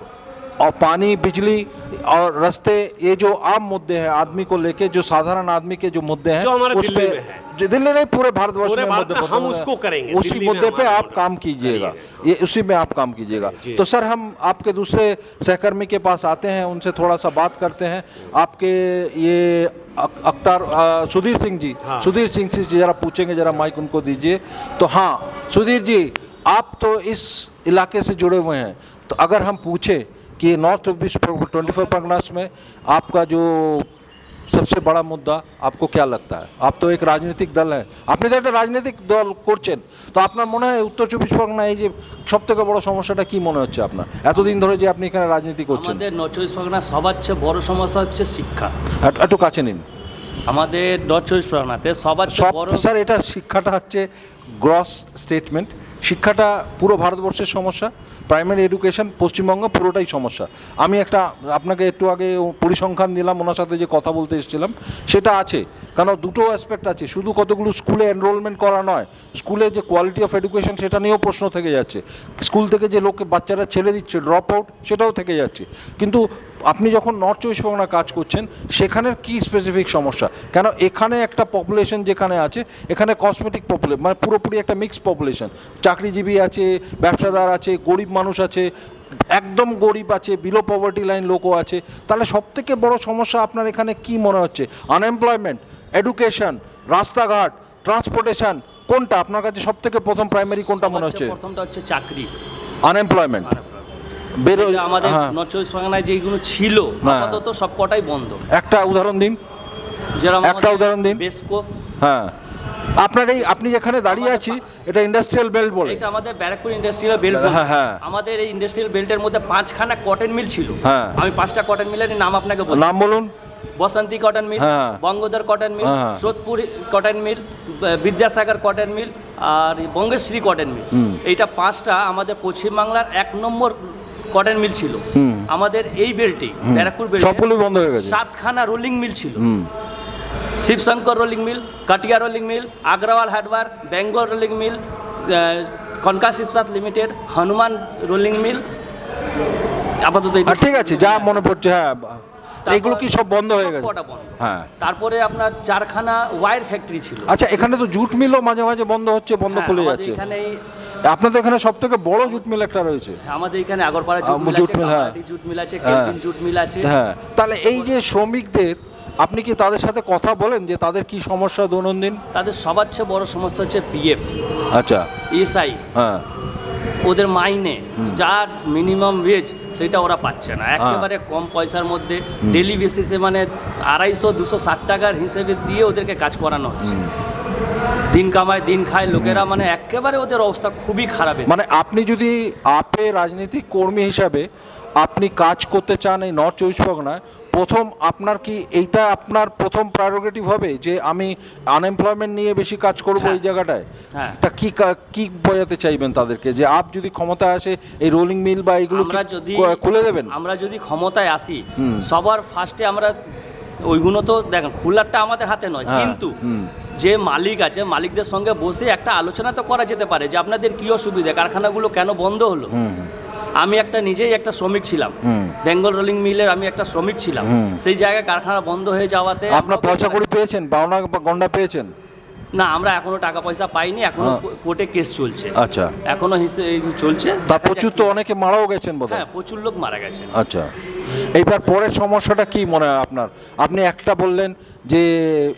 और पानी, बिजली और रास्ते, ये जो आम मुद्दे हैं आदमी को लेके, जो साधारण आदमी के जो मुद्दे हैं, उस पे जो दिल्ली नहीं पूरे भारतवर्ष में मुद्दे, हम उसको करेंगे, उसी मुद्दे पे आप काम कीजिएगा, ये उसी में आप काम कीजिएगा। तो सर हम आपके दूसरे सहकर्मी के पास आते हैं, उनसे थोड़ा सा बात करते हैं। आपके ये अख्तार सुधीर सिंह जी, सुधीर सिंह से जरा पूछेंगे, जरा माइक उनको दीजिए। तो हाँ सुधीर जी, आप तो इस इलाके से जुड़े हुए हैं, तो अगर हम पूछे कि नॉर्थ 24 परगनास में आपका जो सबसे बड़ा मुद्दा आपको क्या लगता है? आप तो एक राजनीतिक दल है, আপনি তো একটা রাজনৈতিক দল করছেন, তো আপনার মনে হয় উত্তর চব্বিশ পরগনা এই যে সবথেকে বড় সমস্যাটা কি মনে হচ্ছে আপনার এতদিন ধরে যে আপনি এখানে রাজনীতি করছেন? আমাদের নর্থ চব্বিশ পরগনা সবার চেয়ে বড় সমস্যা হচ্ছে শিক্ষা। একটু কাছে নিন। আমাদের নর্থ চব্বিশ পরগনাতে সবার সব চেয়ে বড় স্যার, এটা শিক্ষাটা হচ্ছে গ্রস স্টেটমেন্ট। শিক্ষাটা পুরো ভারতবর্ষের সমস্যা, প্রাইমারি এডুকেশন পশ্চিমবঙ্গ পুরোটাই সমস্যা। আমি একটা আপনাকে একটু আগে পরিসংখ্যান দিলাম, ওনার সাথে যে কথা বলতে এসেছিলাম সেটা আছে, কারণ দুটো অ্যাসপেক্ট আছে, শুধু কতগুলো স্কুলে এনরোলমেন্ট করা নয়, স্কুলে যে কোয়ালিটি অফ এডুকেশন সেটা নিয়েও প্রশ্ন থেকে যাচ্ছে, স্কুল থেকে যে লোককে বাচ্চারা ছেড়ে দিচ্ছে ড্রপ আউট সেটাও থেকে যাচ্ছে। কিন্তু আপনি যখন নর্থ চব্বিশ পরগনা কাজ করছেন সেখানের কি স্পেসিফিক সমস্যা? কেন এখানে একটা পপুলেশন যেখানে আছে, এখানে কসমেটিক পপুলেশন, মানে পুরোপুরি একটা মিক্সড পপুলেশন, চাকরিজীবী আছে, ব্যবসাদার আছে, গরিব মানুষ আছে, একদম গরিব আছে, বিলো পভার্টি লাইন লোকও আছে। তাহলে সবথেকে বড় সমস্যা আপনার এখানে কি মনে হচ্ছে? আনএমপ্লয়মেন্ট, এডুকেশন, রাস্তাঘাট, ট্রান্সপোর্টেশন, কোনটা আপনার কাছে সবথেকে প্রথম প্রাইমারি কোনটা মনে হচ্ছে? প্রথমটা হচ্ছে চাকরি, আনএমপ্লয়মেন্ট আমাদের নর্থ চব্বিশ পরগনায় যেগুলো ছিল আপাতত সব কটাই বন্ধ। একটা উদাহরণ দিন, যেরকম একটা উদাহরণ দিন। বেসকো, হ্যাঁ, আপনার এই আপনি যেখানে দাঁড়িয়ে আছি এটা ইন্ডাস্ট্রিয়াল বেল্ট বলে, এটা আমাদের ব্যারাকপুর ইন্ডাস্ট্রিয়াল বেল্ট। হ্যাঁ, হ্যাঁ। আমাদের এই ইন্ডাস্ট্রিয়াল বেল্টের মধ্যে 5খানা কটন মিল ছিল। হ্যাঁ। আমি 5টা কটন মিলের নাম আপনাকে বলি। নাম বলুন। বসন্তী কটন মিল, হ্যাঁ। বঙ্গোদর কটন মিল, হ্যাঁ। Sodepur cotton mill, Vidyasagar cotton mill আর বঙ্গশ্রী কটন মিল। এইটা 5টা আমাদের পশ্চিমবাংলার 1 নম্বর কটন মিল ছিল। আমাদের এই বেল্টে ব্যারাকপুর বেল্টে সবগুলোই বন্ধ হয়ে গেছে। 7খানা রোলিং মিল ছিল। Shibshankar rolling mill, Katiya rolling mill, Agarwal hardware, Bengal rolling mill, Kankas Ispat limited, Hanuman rolling মিল, আপাতত ঠিক আছে, যা মনে পড়ছে। হ্যাঁ, এগুলো কি সব বন্ধ হয়ে গেছে? হ্যাঁ। তারপরে আপনার 4খানা ওয়্যার ফ্যাক্টরি ছিল। আচ্ছা, এখানে তো জুট মিলও মাঝে মাঝে বন্ধ হচ্ছে, বন্ধ খুলে যাচ্ছে। এখানেই আপনাদের এখানে সব থেকে বড় জুট মিল একটা রয়েছে। আমাদের এখানে আগরপাড়া জুট মিল, হ্যাঁ, জুট মিল আছে, কেলভিন জুট মিল আছে। হ্যাঁ, তাহলে এই যে শ্রমিকদের, আপনি কি তাদের সাথে কথা বলেন যে তাদের কি সমস্যা দৈনন্দিন? তাদের সবার চেয়ে বড় সমস্যা হচ্ছে পিএফ, আচ্ছা, এসআই, হ্যাঁ, ওদের মাইনে যার মিনিমাম ওয়েজ সেটা ওরা পাচ্ছে না, একেবারে কম পয়সার মধ্যে ডেলি বেসিসে, মানে 250-260 টাকার হিসেবে দিয়ে ওদেরকে কাজ করানো হচ্ছে। দিন কামায় দিন খায় লোকেরা, মানে একেবারে ওদের অবস্থা খুবই খারাপ। মানে আপনি যদি আপে রাজনৈতিক কর্মী হিসাবে আপনি কাজ করতে চান এই নর্থ চব্বিশ পরগনায়, প্রথম আপনার কি এইটা আপনার প্রথম প্রায়োরিটি হবে যে আমি আনএমপ্লয়মেন্ট নিয়ে বেশি কাজ করব এই জায়গাটায়? হ্যাঁ। তা কি বোঝাতে চাইবেন তাদেরকে যে আপ যদি ক্ষমতায় আসে এই রোলিং মিল বা এইগুলো আমরা যদি খুলে দেবেন? আমরা যদি ক্ষমতায় আসি, সবার ফার্স্টে আমরা ওইগুলো তো দেখেন খুলারটা আমাদের হাতে নয়, কিন্তু যে মালিক আছে মালিকদের সঙ্গে বসে একটা আলোচনা তো করা যেতে পারে যে আপনাদের কি অসুবিধা, কারখানাগুলো কেন বন্ধ হলো। আমি নিজেই একটা শ্রমিক ছিলাম, বেঙ্গল রোলিং মিলের আমি একটা শ্রমিক ছিলাম। সেই জায়গায় কারখানা বন্ধ হয়ে যাওয়াতে আপনার পয়সা করে পেয়েছেন, পাওনা গন্ডা পেয়েছেন? না, আমরা এখনো টাকা পয়সা পাইনি, এখনো কোর্টে কেস চলছে। আচ্ছা, এখনো চলছে। তা প্রচুর তো অনেকে মারাও গেছেন বোধহয়। হ্যাঁ, প্রচুর লোক মারা গেছে। আচ্ছা, এইবার পরের সমস্যাটা কি মনে হয় আপনার? আপনি একটা বললেন যে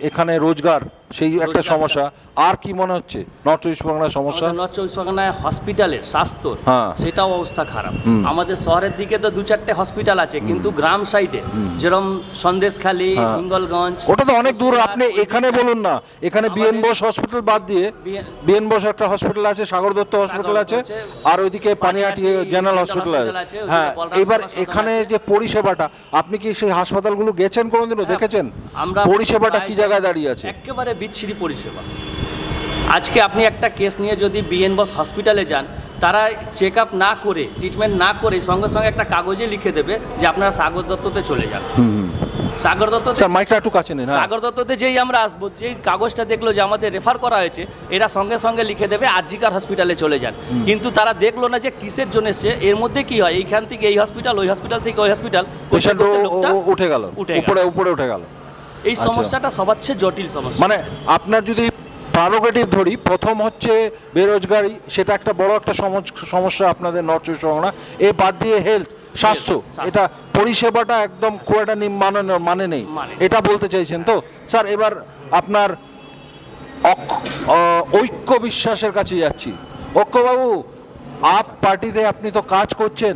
এখানে রোজগার, সেই একটা সমস্যা, আর কি মনে হচ্ছে নর্থ চব্বিশ পরগনার সমস্যা? নর্থ চব্বিশ পরগনায় হসপিটালের স্বাস্থ্যর হ্যাঁ, সেটাও অবস্থা খারাপ। আমাদের শহরের দিকে তো 2-4টে হসপিটাল আছে, কিন্তু গ্রাম সাইডে যেরকম সন্দেশখালী, হিঙ্গলগঞ্জ, ওটা তো অনেক দূর। আপনি এখানে বলুন না, এখানে বিএন বোস হসপিটাল বাদ দিয়ে বিএন বোস একটা হসপিটাল আছে, সাগর দত্ত হসপিটাল আছে, আর ওইদিকে পানিহাটি জেনারেল হসপিটাল আছে। হ্যাঁ, এবার এখানে যে পরিষেবাটা, আপনি কি সেই হাসপাতালগুলো গেছেন কোনোদিনও, দেখেছেন পরিষেবাটা কি জায়গায় দাঁড়িয়ে আছে? একেবারে বিচ্ছিরি পরিষেবা। আজকে আপনি একটা কেস নিয়ে যদি বিএন বস হসপিটালে যান, তারা চেক আপ না করে, ট্রিটমেন্ট না করে সঙ্গে সঙ্গে একটা কাগজে লিখে দেবে যে আপনারা সাগর দত্ততে চলে যান। সাগর দত্ত, মাইকটা একটু কাছে নিন। সাগর দত্ততে যেই আমরা আসবো, যেই কাগজটা দেখলো যে আমাদের রেফার করা হয়েছে, এরা সঙ্গে সঙ্গে লিখে দেবে আরজিকার হসপিটালে চলে যান। কিন্তু তারা দেখলো না যে কিসের জন্য এসছে, এর মধ্যে কি হয়, এইখান থেকে এই হসপিটাল, ওই হসপিটাল থেকে ওই হসপিটাল, উঠে গেল, উপরে উঠে গেল। এই সমস্যাটা সবার চেয়ে জটিল সমস্যা। মানে আপনার যদি প্রারোগেটিভ ধরি, প্রথম হচ্ছে বেরোজগারি, সেটা একটা বড় একটা সমস্যা আপনাদের নর্থ চব্বিশ পরগনা। এ বাদ দিয়ে হেলথ, স্বাস্থ্য, এটা পরিষেবাটা একদম খুব একটা মানে নেই, এটা বলতে চাইছেন তো স্যার? এবার আপনার ঐক্য বিশ্বাসের কাছে যাচ্ছি। ঐক্যবাবু, আপ পার্টিতে আপনি তো কাজ করছেন,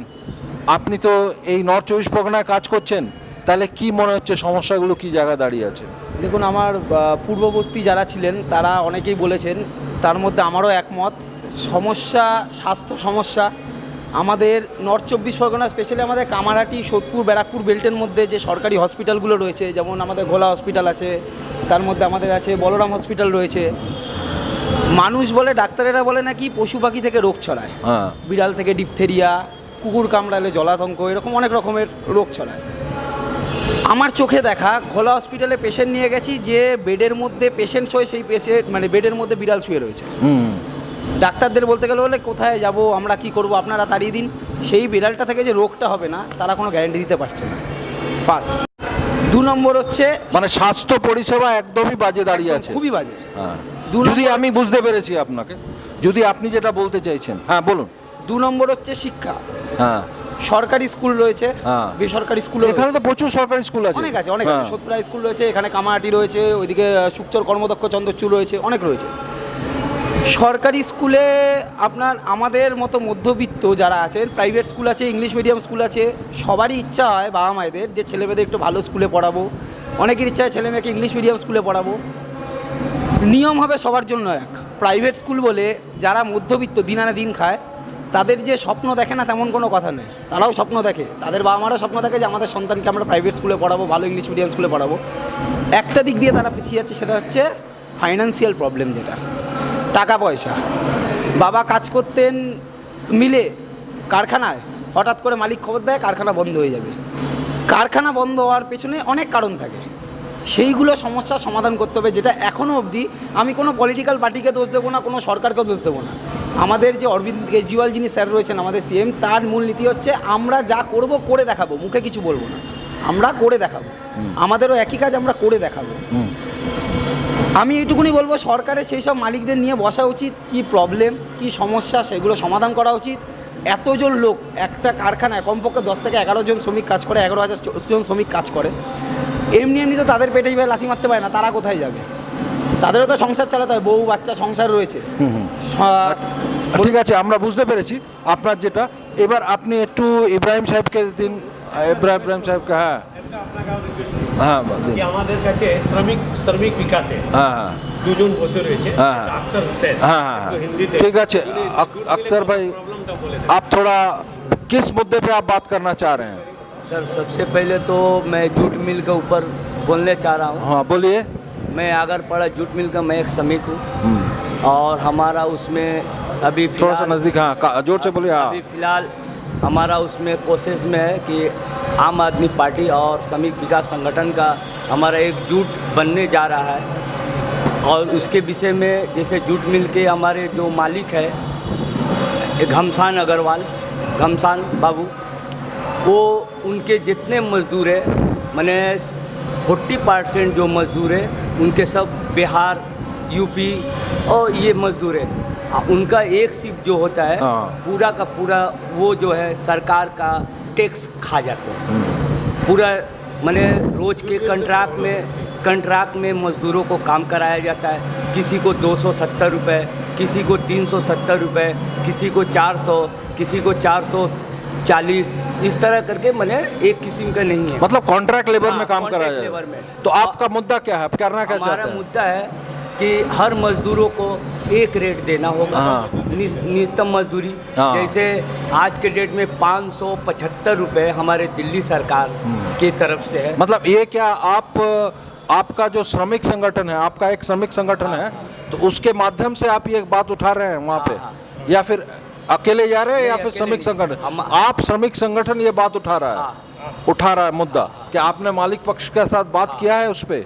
আপনি তো এই নর্থ চব্বিশ পরগনায় কাজ করছেন, তাহলে কি মনে হচ্ছে সমস্যাগুলো কি জায়গায় দাঁড়িয়ে আছে? দেখুন, আমার পূর্ববর্তী যারা ছিলেন তারা অনেকেই বলেছেন, তার মধ্যে আমারও একমত। সমস্যা, স্বাস্থ্য সমস্যা আমাদের নর্থ চব্বিশ পরগনা, স্পেশালি আমাদের কামারহাটি, সোদপুর, ব্যারাকপুর বেল্টের মধ্যে যে সরকারি হসপিটালগুলো রয়েছে, যেমন আমাদের ঘোলা হসপিটাল আছে, তার মধ্যে আমাদের আছে বলরাম হসপিটাল রয়েছে। মানুষ বলে, ডাক্তারেরা বলে নাকি পশু পাখি থেকে রোগ ছড়ায়, হ্যাঁ, বিড়াল থেকে ডিপথেরিয়া, কুকুর কামড়ালে জলাতঙ্ক, এরকম অনেক রকমের রোগ ছড়ায়। আমার চোখে দেখা ঘোলা হসপিটালে পেশেন্ট নিয়ে গেছি, যে বেডের মধ্যে পেশেন্ট শোয়, সেই পেশেন্ট মানে বেডের মধ্যে বিড়াল শুয়ে রয়েছে। ডাক্তারদের বলতে গেলে বলে কোথায় যাব আমরা, কি করব, আপনারা তাড়িয়ে দিন। সেই বিড়ালটা থেকে যে রোগটা হবে না তারা কোনো গ্যারান্টি দিতে পারছে না, ফার্স্ট। 2 নম্বর হচ্ছে মানে স্বাস্থ্য পরিষেবা একদমই বাজে দাঁড়িয়ে আছে, খুবই বাজে। হ্যাঁ। 2 যদি নম্বর আমি বুঝতে পেরেছি আপনাকে, যদি আপনি যেটা বলতে চাইছেন, হ্যাঁ বলুন। 2 নম্বর হচ্ছে শিক্ষা। হ্যাঁ, সরকারি স্কুল রয়েছে, হ্যাঁ। বেসরকারি স্কুল এখানে তো প্রচুর সরকারি স্কুল আছে, অনেক আছে, অনেক আছে। হ্যাঁ। সত্যরা স্কুল রয়েছে, এখানে কামাহাটি রয়েছে, ওইদিকে সুকচর কর্মদক্ষ চন্দ্রচূড় রয়েছে, অনেক রয়েছে। সরকারি স্কুলে আপনার আমাদের মতো মধ্যবিত্ত যারা আছেন, প্রাইভেট স্কুল আছে, ইংলিশ মিডিয়াম স্কুল আছে, সবারই ইচ্ছা হয় বাবা মায়েদের যে ছেলেমেয়েদের একটু ভালো স্কুলে পড়াবো। অনেকের ইচ্ছা হয় ছেলে মেয়েকে ইংলিশ মিডিয়াম স্কুলে পড়াবো। নিয়ম হবে সবার জন্য এক। প্রাইভেট স্কুল বলে যারা মধ্যবিত্ত, দিন আনে দিন খায়, তাদের যে স্বপ্ন দেখে না তেমন কোনো কথা নেই, তারাও স্বপ্ন দেখে, তাদের বাবা মারও স্বপ্ন দেখে যে আমাদের সন্তানকে আমরা প্রাইভেট স্কুলে পড়াবো, ভালো ইংলিশ মিডিয়াম স্কুলে পড়াবো। একটা দিক দিয়ে তারা পিছিয়ে যাচ্ছে, সেটা হচ্ছে ফাইন্যান্সিয়াল প্রবলেম, যেটা টাকা পয়সা। বাবা কাজ করতেন মিলে কারখানায়, হঠাৎ করে মালিক খবর দেয় কারখানা বন্ধ হয়ে যাবে। কারখানা বন্ধ হওয়ার পেছনে অনেক কারণ থাকে, সেইগুলো সমস্যার সমাধান করতে হবে, যেটা এখনও অবধি আমি কোনো পলিটিক্যাল পার্টিকে দোষ দেবো না, কোনো সরকারকেও দোষ দেবো না। আমাদের যে অরবিন্দ কেজরিওয়াল যিনি স্যার রয়েছেন, আমাদের সিএম, তার মূলনীতি হচ্ছে আমরা যা করব করে দেখাবো, মুখে কিছু বলবো না, আমরা করে দেখাবো। আমাদেরও একই কাজ, আমরা করে দেখাবো। আমি এইটুকুনি বলবো, সরকারের সেই সব মালিকদের নিয়ে বসা উচিত, কি প্রবলেম, কি সমস্যা, সেগুলো সমাধান করা উচিত। এতজন লোক একটা কারখানায় কমপক্ষে 10 থেকে 11 জন শ্রমিক কাজ করে, 11,000 জন শ্রমিক কাজ করে। এমনি এমনি তো তাদের পেটেই ভাই লাথি মারতে পারে না, তারা কোথায় যাবে? তাদেরও তো সংসার চালাতে হয়, বউ বাচ্চা সংসার রয়েছে। ঠিক আছে, আমরা বুঝতে পেরেছি আপনার যেটা। এবার আপনি একটু ইব্রাহিম সাহেবকে দিন, ইব্রাহিম সাহেবকে। হ্যাঁ হ্যাঁ, কি আমাদের কাছে শ্রমিক বিকাশে হ্যাঁ হ্যাঁ দুজন বসে রয়েছে, হ্যাঁ, আক্তার হোসেন, हाँ हाँ একটু হিন্দিতে। ठीक है। अख्तर भाई, प्रॉब्लमটা বলে দেন। आप थोड़ा किस मुद्दे पे आप बात करना चाह रहे हैं? सर, सबसे पहले तो मैं जूट मिल के ऊपर बोलने चाह रहा हूँ। हाँ बोलिए। मैं आगरपाड़ा जूट मिल का मैं एक श्रमिक हूँ, और हमारा उसमें अभी थोड़ा सा फिलहाल नजदीक, हाँ जोर से बोलिए। हाँ अभी फिलहाल हमारा उसमें प्रोसेस में है कि आम आदमी पार्टी और श्रमिक विकास संगठन का हमारा एक जूट बनने जा रहा है। और उसके विषय में जैसे जूट मिल के हमारे जो मालिक है घमसान अग्रवाल, घमसान बाबू, वो उनके जितने मज़दूर है, मैंने 40% जो मज़दूर है उनके सब बिहार, यूपी और ये मज़दूर है। उनका एक शिफ्ट जो होता है हाँ। पूरा का पूरा वो जो है सरकार का टैक्स खा जाते हैं पूरा। मैंने रोज़ के कंट्रैक्ट में मज़दूरों को काम कराया जाता है, किसी को 270 रुपये, किसी को 370 रुपये, किसी को 400, किसी को 440, इस तरह करके मैंने एक किस्म का नहीं है, मतलब कॉन्ट्रैक्ट लेबर में हाँ, काम कराया कॉन्ट्रैक्ट जाए। लेबर में। तो आपका मुद्दा क्या है, आप करना क्या चाहते हमारा हैं? मुद्दा है कि हर मजदूरों को एक रेट देना होगा, हाँ। न्यूनतम मजदूरी। हाँ। जैसे आज के डेट में 575 रुपये हमारे दिल्ली सरकार की तरफ से है। मतलब ये क्या आपका जो श्रमिक संगठन है, आपका एक श्रमिक संगठन है, तो उसके माध्यम से आप ये बात उठा रहे हैं वहाँ पे, या फिर अकेले जा रहे हैं, या नहीं, फिर अकेले श्रमिक नहीं। संगठन? हम- आप श्रमिक संगठन ये बात उठा रहा है, उठा रहा है मुद्दा कि आपने मालिक पक्ष के साथ बात किया है, उस पे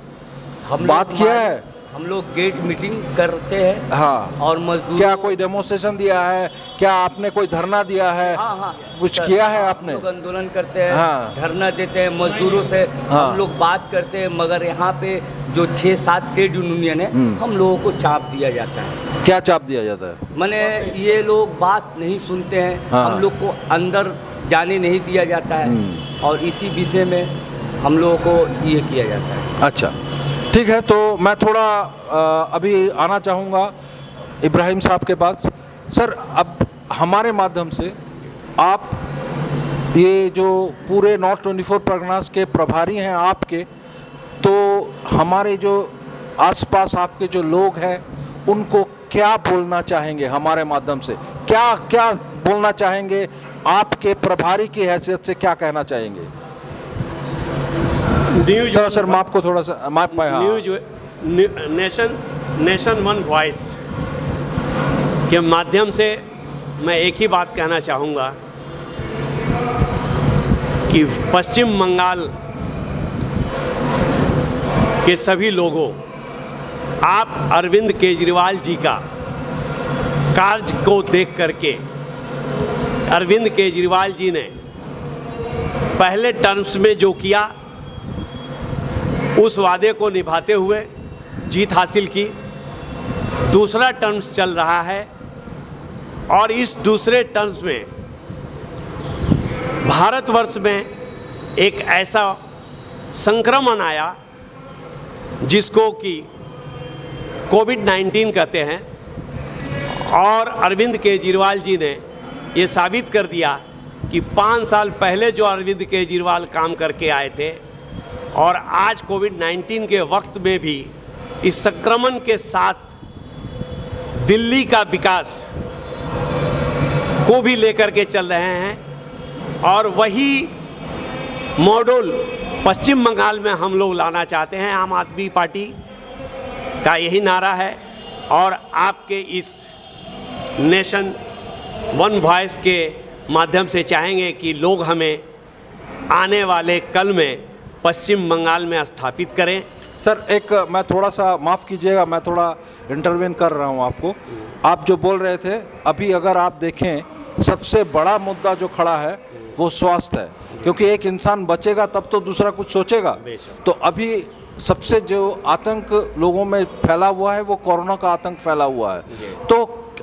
हम बात लोग किया है? हम लोग गेट मीटिंग करते हैं, हाँ। और मजदूर क्या कोई डेमोन्स्ट्रेशन दिया है, क्या आपने कोई धरना दिया है? हाँ कुछ सर, किया है हम आपने? लोग आंदोलन करते हैं, हाँ। धरना देते हैं मजदूरों से, हाँ। हम लोग बात करते हैं, मगर यहाँ पे जो 6-7 ट्रेड यूनियन है हम लोगों को चाप दिया जाता है। क्या चाप दिया जाता है? मैंने ये लोग बात नहीं सुनते हैं, हाँ। हम लोग को अंदर जाने नहीं दिया जाता है, और इसी विषय में हम लोगों को ये किया जाता है। अच्छा ठीक है, तो मैं थोड़ा अभी आना चाहूँगा इब्राहिम साहब के पास। सर, अब हमारे माध्यम से आप ये जो पूरे नॉर्थ 24 परगनास के प्रभारी हैं आपके, तो हमारे जो आसपास आपके जो लोग हैं उनको क्या बोलना चाहेंगे हमारे माध्यम से, क्या क्या बोलना चाहेंगे, आपके प्रभारी की हैसियत से क्या कहना चाहेंगे? न्यूज सर मैं आपको थोड़ा सा माफ पाया। न्यूज नेशन वन वॉइस के माध्यम से मैं एक ही बात कहना चाहूँगा कि पश्चिम बंगाल के सभी लोगों, आप अरविंद केजरीवाल जी का कार्य को देख करके, अरविंद केजरीवाल जी ने पहले टर्म्स में जो किया उस वादे को निभाते हुए जीत हासिल की। दूसरा टर्म्स चल रहा है और इस दूसरे टर्म्स में भारतवर्ष में एक ऐसा संक्रमण आया जिसको कि कोविड-19 कहते हैं, और अरविंद केजरीवाल जी ने ये साबित कर दिया कि 5 साल पहले जो अरविंद केजरीवाल काम करके आए थे और आज कोविड-19 के वक्त में भी इस संक्रमण के साथ दिल्ली का विकास को भी लेकर के चल रहे हैं, और वही मॉडल पश्चिम बंगाल में हम लोग लाना चाहते हैं। आम आदमी पार्टी का यही नारा है, और आपके इस नेशन वन वॉइस के माध्यम से चाहेंगे कि लोग हमें आने वाले कल में पश्चिम बंगाल में स्थापित करें। सर एक मैं थोड़ा सा माफ़ कीजिएगा, मैं थोड़ा इंटरवेन कर रहा हूं आपको। आप जो बोल रहे थे अभी, अगर आप देखें सबसे बड़ा मुद्दा जो खड़ा है वो स्वास्थ्य है, क्योंकि एक इंसान बचेगा तब तो दूसरा कुछ सोचेगा। तो अभी सबसे जो आतंक लोगों में फैला हुआ है वो कोरोना का आतंक फैला हुआ है। तो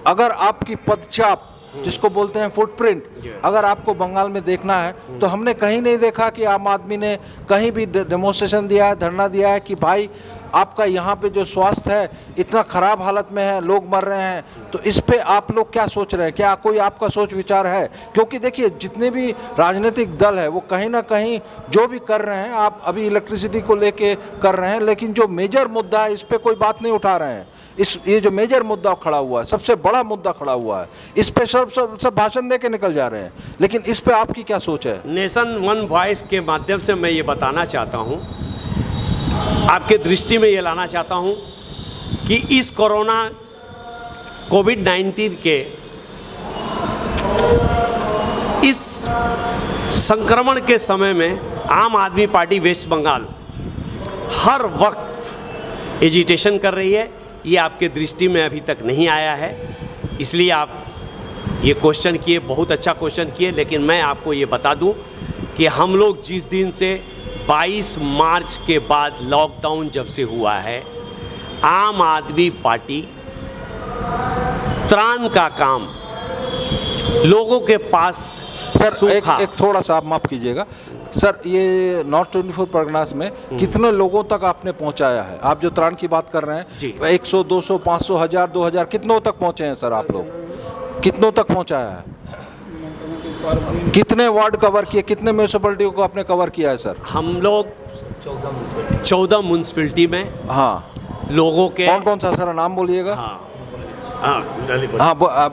अगर आपकी पदचाप जिसको बोलते हैं फुटप्रिंट, अगर आपको बंगाल में देखना है तो हमने कहीं नहीं देखा कि आम आदमी ने कहीं भी डेमोस्ट्रेशन दिया है, धरना दिया है कि भाई आपका यहाँ पे जो स्वास्थ्य है इतना ख़राब हालत में है, लोग मर रहे हैं। तो इस पे आप लोग क्या सोच रहे हैं, क्या कोई आपका सोच विचार है? क्योंकि देखिए जितने भी राजनीतिक दल है वो कहीं ना कहीं जो भी कर रहे हैं, आप अभी इलेक्ट्रिसिटी को लेके कर रहे हैं, लेकिन जो मेजर मुद्दा है इस पर कोई बात नहीं उठा रहे हैं। ये जो मेजर मुद्दा खड़ा हुआ है, सबसे बड़ा मुद्दा खड़ा हुआ है, इस पे सब भाषण दे के निकल जा रहे हैं, लेकिन इस पे आपकी क्या सोच है? नेशन वन वॉइस के माध्यम से मैं ये बताना चाहता हूँ, आपके दृष्टि में ये लाना चाहता हूँ कि इस कोविड-19 के इस संक्रमण के समय में आम आदमी पार्टी वेस्ट बंगाल हर वक्त एजिटेशन कर रही है। ये आपके दृष्टि में अभी तक नहीं आया है, इसलिए आप ये क्वेश्चन किए, बहुत अच्छा क्वेश्चन किए। लेकिन मैं आपको ये बता दूं कि हम लोग जिस दिन से 22 मार्च के बाद लॉकडाउन जब से हुआ है, आम आदमी पार्टी त्राण का काम लोगों के पास सर एक थोड़ा सा आप माफ़ कीजिएगा सर, ये नॉर्थ 24 परगनास में कितने लोगों तक आपने पहुंचाया है? आप जो त्राण की बात कर रहे हैं जी, 100, 200, 500, 1000, 2000 कितनों तक पहुंचे हैं सर? आप लोग कितनों तक पहुंचाया है? कितने वार्ड कवर किए, कितने म्यूनिसिपैलिटी को आपने कवर किया है सर? हम लोग 14 म्यूनिसिपैलिटी में हाँ लोगों के कौन कौन सा सर नाम बोलिएगा?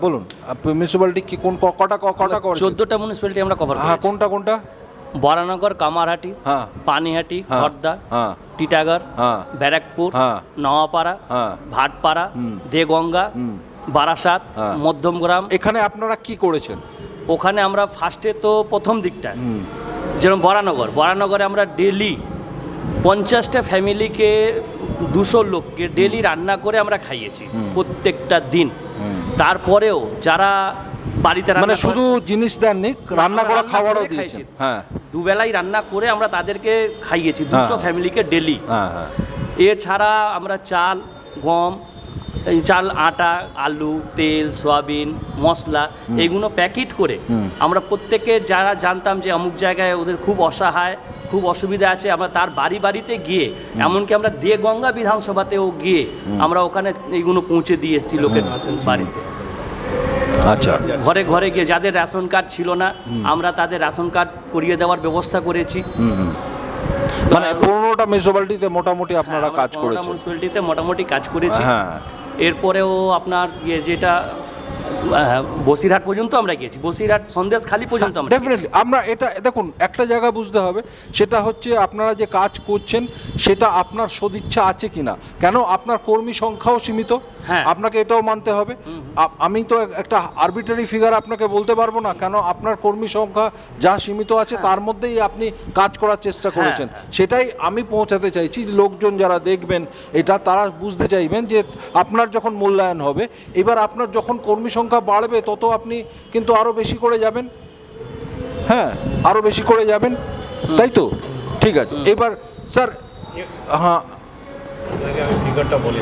বলুন মিউনিসিপ্যালিটি কি কোন কটা কভার? 14টা মিউনিসিপ্যালিটি আমরা কভার করেছি। হ্যাঁ কোনটা কোনটা? বরানগর, কামারহাটি, হ্যাঁ, পানিহাটি, হ্যাঁ, খর্দা, হ্যাঁ, টিটাগড়, হ্যাঁ, ব্যারাকপুর, হ্যাঁ, নওয়াপাড়া, হ্যাঁ, ভাটপাড়া, দেগঙ্গা, বারাসাত, হ্যাঁ। মধ্যমগ্রাম। এখানে আপনারা কি করেছেন? ওখানে আমরা ফার্স্টে তো প্রথম দিকটায় যেরকম বরানগরে আমরা ডেলি 50টা ফ্যামিলিকে 200 লোককে ডেলি রান্না করে আমরা খাইয়েছি প্রত্যেকটা দিন। তারপরেও যারা বাড়িতে মানে শুধু জিনিস দেননি, রান্না করে খাওয়ারও দিয়েছি। হ্যাঁ, দুবেলাই রান্না করে আমরা তাদেরকে খাইয়েছি 200 ফ্যামিলিকে ডেলি। হ্যাঁ হ্যাঁ। এছাড়া আমরা চাল, গম, এই চাল, আটা, আলু, তেল, সয়াবিন, মশলা এইগুলো প্যাকেট করে আমরা প্রত্যেকে যারা জানতাম যে অমুক জায়গায় ওদের খুব অসহায়, খুব অসুবিধা আছে, আমরা তার বাড়ি বাড়িতে গিয়ে, এমনকি আমরা দেগঙ্গা বিধানসভাতেও গিয়ে আমরা ওখানে এইগুলো পৌঁছে দিয়ে এসেছি লোকের বাড়িতে। আচ্ছা ঘরে ঘরে গিয়ে যাদের রেশন কার্ড ছিল না আমরা তাদের রেশন কার্ড করিয়ে দেওয়ার ব্যবস্থা করেছি। মানে 15টা মিউনিসিপ্যালিটিতে মোটামুটি আপনারা কাজ করেছেন। মিউনিসিপ্যালিটিতে মোটামুটি কাজ করেছি। হ্যাঁ। এরপরেও আপনার যেটা বসিরহাট পর্যন্ত আমরা গিয়েছি, বসিরহাট সন্দেশখালি পর্যন্ত আমরা ডেফিনেটলি আমরা এটা দেখুন একটা জায়গা বুঝতে হবে, সেটা হচ্ছে আপনারা যে কাজ করছেন সেটা আপনার সদিচ্ছা আছে কিনা। কেন আপনার কর্মী সংখ্যাও সীমিত, হ্যাঁ। আপনাকে এটাও মানতে হবে। আমি তো একটা আরবিটারি ফিগার আপনাকে বলতে পারবো না, কেন আপনার কর্মী সংখ্যা যা সীমিত আছে তার মধ্যেই আপনি কাজ করার চেষ্টা করেছেন। সেটাই আমি পৌঁছাতে চাইছি, লোকজন যারা দেখবেন এটা তারা বুঝতে চাইবেন যে আপনার যখন মূল্যায়ন হবে, এবার আপনার যখন কর্মী সংখ্যা বাড়বে তত আপনি কিন্তু আরও বেশি করে যাবেন। হ্যাঁ, আরও বেশি করে যাবেন, তাই তো? ঠিক আছে, এবার স্যার হ্যাঁ ফিগারটা বলে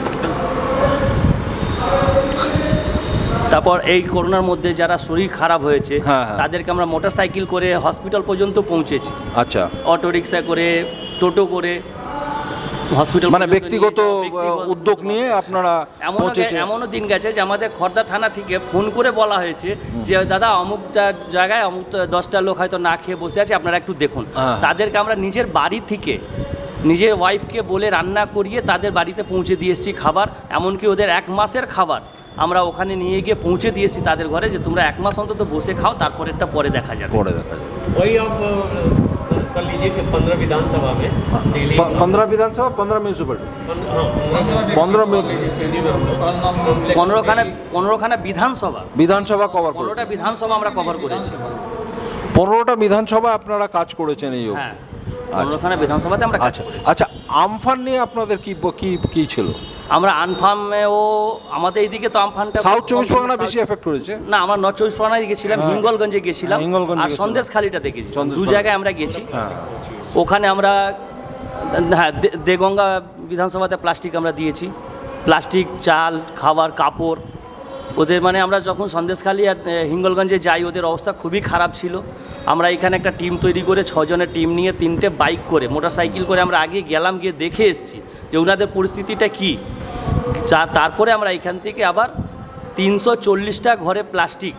তারপর এই করোনার মধ্যে যারা শরীর খারাপ হয়েছে হ্যাঁ, হ্যাঁ। তাদেরকে আমরা মোটরসাইকেল করে হসপিটাল পর্যন্ত পৌঁছেছি, আচ্ছা, অটো রিক্সা করে, টোটো করে হসপিটাল মানে ব্যক্তিগত উদ্যোগ নিয়ে আপনারা পৌঁছেছেন। এমনও দিন গেছে যে আমাদের খর্দা থানা থেকে ফোন করে বলা হয়েছে যে দাদা অমুক জায়গায় অমুক 10টা লোক হয়তো না খেয়ে বসে আছে, আপনারা একটু দেখুন। তাদেরকে আমরা নিজের বাড়ি থেকে নিজের ওয়াইফকে বলে রান্না করিয়ে তাদের বাড়িতে পৌঁছে দিয়ে এসেছি খাবার, এমনকি ওদের 1 মাসের খাবার আমরা ওখানে নিয়ে গিয়ে পৌঁছে দিয়েছি তাদের ঘরে, যে তোমরা 1 মাস অন্তত বসে খাও, তারপরেরটা পরে দেখা যাবে। পরে দেখা যাবে। वही आप कर लीजिए कि 15 विधानसभा में डेली 15 विधानसभा 15 म्यूनिसिपैलिटी 15 में 15খানা বিধানসভা বিধানসভা কভার করে 15টা বিধানসভা আমরা কভার করেছি। 15টা বিধানসভা আপনারা কাজ করেছেন এই অবধি। হ্যাঁ, 15খানা বিধানসভাতে আমরা কাজ আচ্ছা আচ্ছা, আমফান নিয়ে আপনাদের কি কি ছিল? আমরা আমফানেও আমাদের এইদিকে তো আমফানটা সাউথ 24 পরগনা বেশি এফেক্ট করেছে। না, আমরা নর্থ 24 পরগনায় গেছিলাম, হিঙ্গলগঞ্জে গেছিলাম, হিঙ্গলগঞ্জে আর গেছিলাম। সন্দেশখালিটাতে গেছিলাম, সন্দেশখালি। 2 জায়গায় আমরা গেছি। ওখানে আমরা হ্যাঁ দেগঙ্গা বিধানসভাতে প্লাস্টিক আমরা দিয়েছি, প্লাস্টিক, চাল, খাবার, কাপড় ওদের। মানে আমরা যখন সন্দেশখালি আর হিঙ্গলগঞ্জে যাই ওদের অবস্থা খুবই খারাপ ছিল। আমরা এখানে একটা টিম তৈরি করে 6 জনের টিম নিয়ে 3টে বাইক করে মোটরসাইকেল করে আমরা আগে গেলাম, গিয়ে দেখে এসেছি যে ওনাদের পরিস্থিতিটা কী। তারপরে আমরা এখান থেকে আবার 340টা ঘরে প্লাস্টিক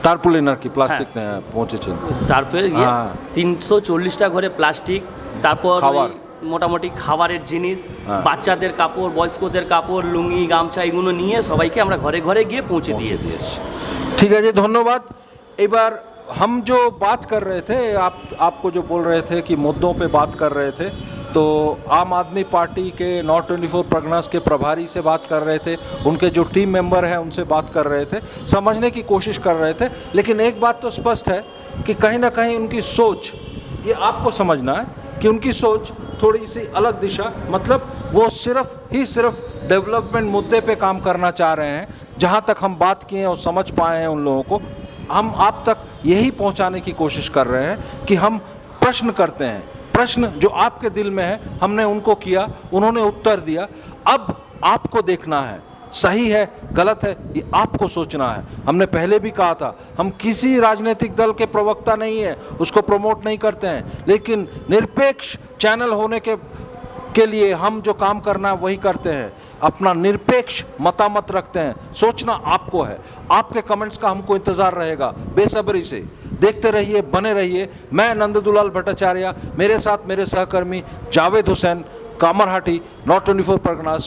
টারপুলিন আর কি প্লাস্টিক পৌঁছেছেন। তারপরে গিয়ে 340টা ঘরে প্লাস্টিক, তারপর খাবার। মোটামুটি খাবারের জিনিস, বাচ্চাদের কাপড়, বয়স্কদের কাপড়, লুঙ্গি, গামছা এগুলো নিয়ে সবাইকে আমরা ঘরে ঘরে গিয়ে পৌঁছে দিয়েছি। ঠিক আছে, ধন্যবাদ। এবার हम जो बात कर रहे थे, आपको जो बोल रहे थे कि मुद्दों पे बात कर रहे थे, तो आम आदमी पार्टी के नॉर्थ 24 परगनास के प्रभारी से बात कर रहे थे, उनके जो टीम मेंबर हैं उनसे बात कर रहे थे, समझने की कोशिश कर रहे थे। लेकिन एक बात तो स्पष्ट है कि कहीं ना कहीं उनकी सोच, ये आपको समझना है कि उनकी सोच थोड़ी सी अलग दिशा, मतलब वो सिर्फ डेवलपमेंट मुद्दे पे काम करना चाह रहे हैं। जहाँ तक हम बात किए और समझ पाए हैं उन लोगों को, हम आप तक यही पहुंचाने की कोशिश कर रहे हैं कि हम प्रश्न करते हैं, प्रश्न जो आपके दिल में है हमने उनको किया, उन्होंने उत्तर दिया। अब आपको देखना है सही है गलत है, ये आपको सोचना है। हमने पहले भी कहा था हम किसी राजनीतिक दल के प्रवक्ता नहीं है, उसको प्रमोट नहीं करते हैं, लेकिन निरपेक्ष चैनल होने के लिए हम जो काम करना है वही करते हैं, अपना निरपेक्ष मतामत रखते हैं। सोचना आपको है, आपके कमेंट्स का हमको इंतज़ार रहेगा बेसब्री से। देखते रहिए, बने रहिए। मैं नंददुलाल भट्टाचार्य, मेरे साथ मेरे सहकर्मी जावेद हुसैन, कामरहाटी, नॉर्थ 24 परगनास।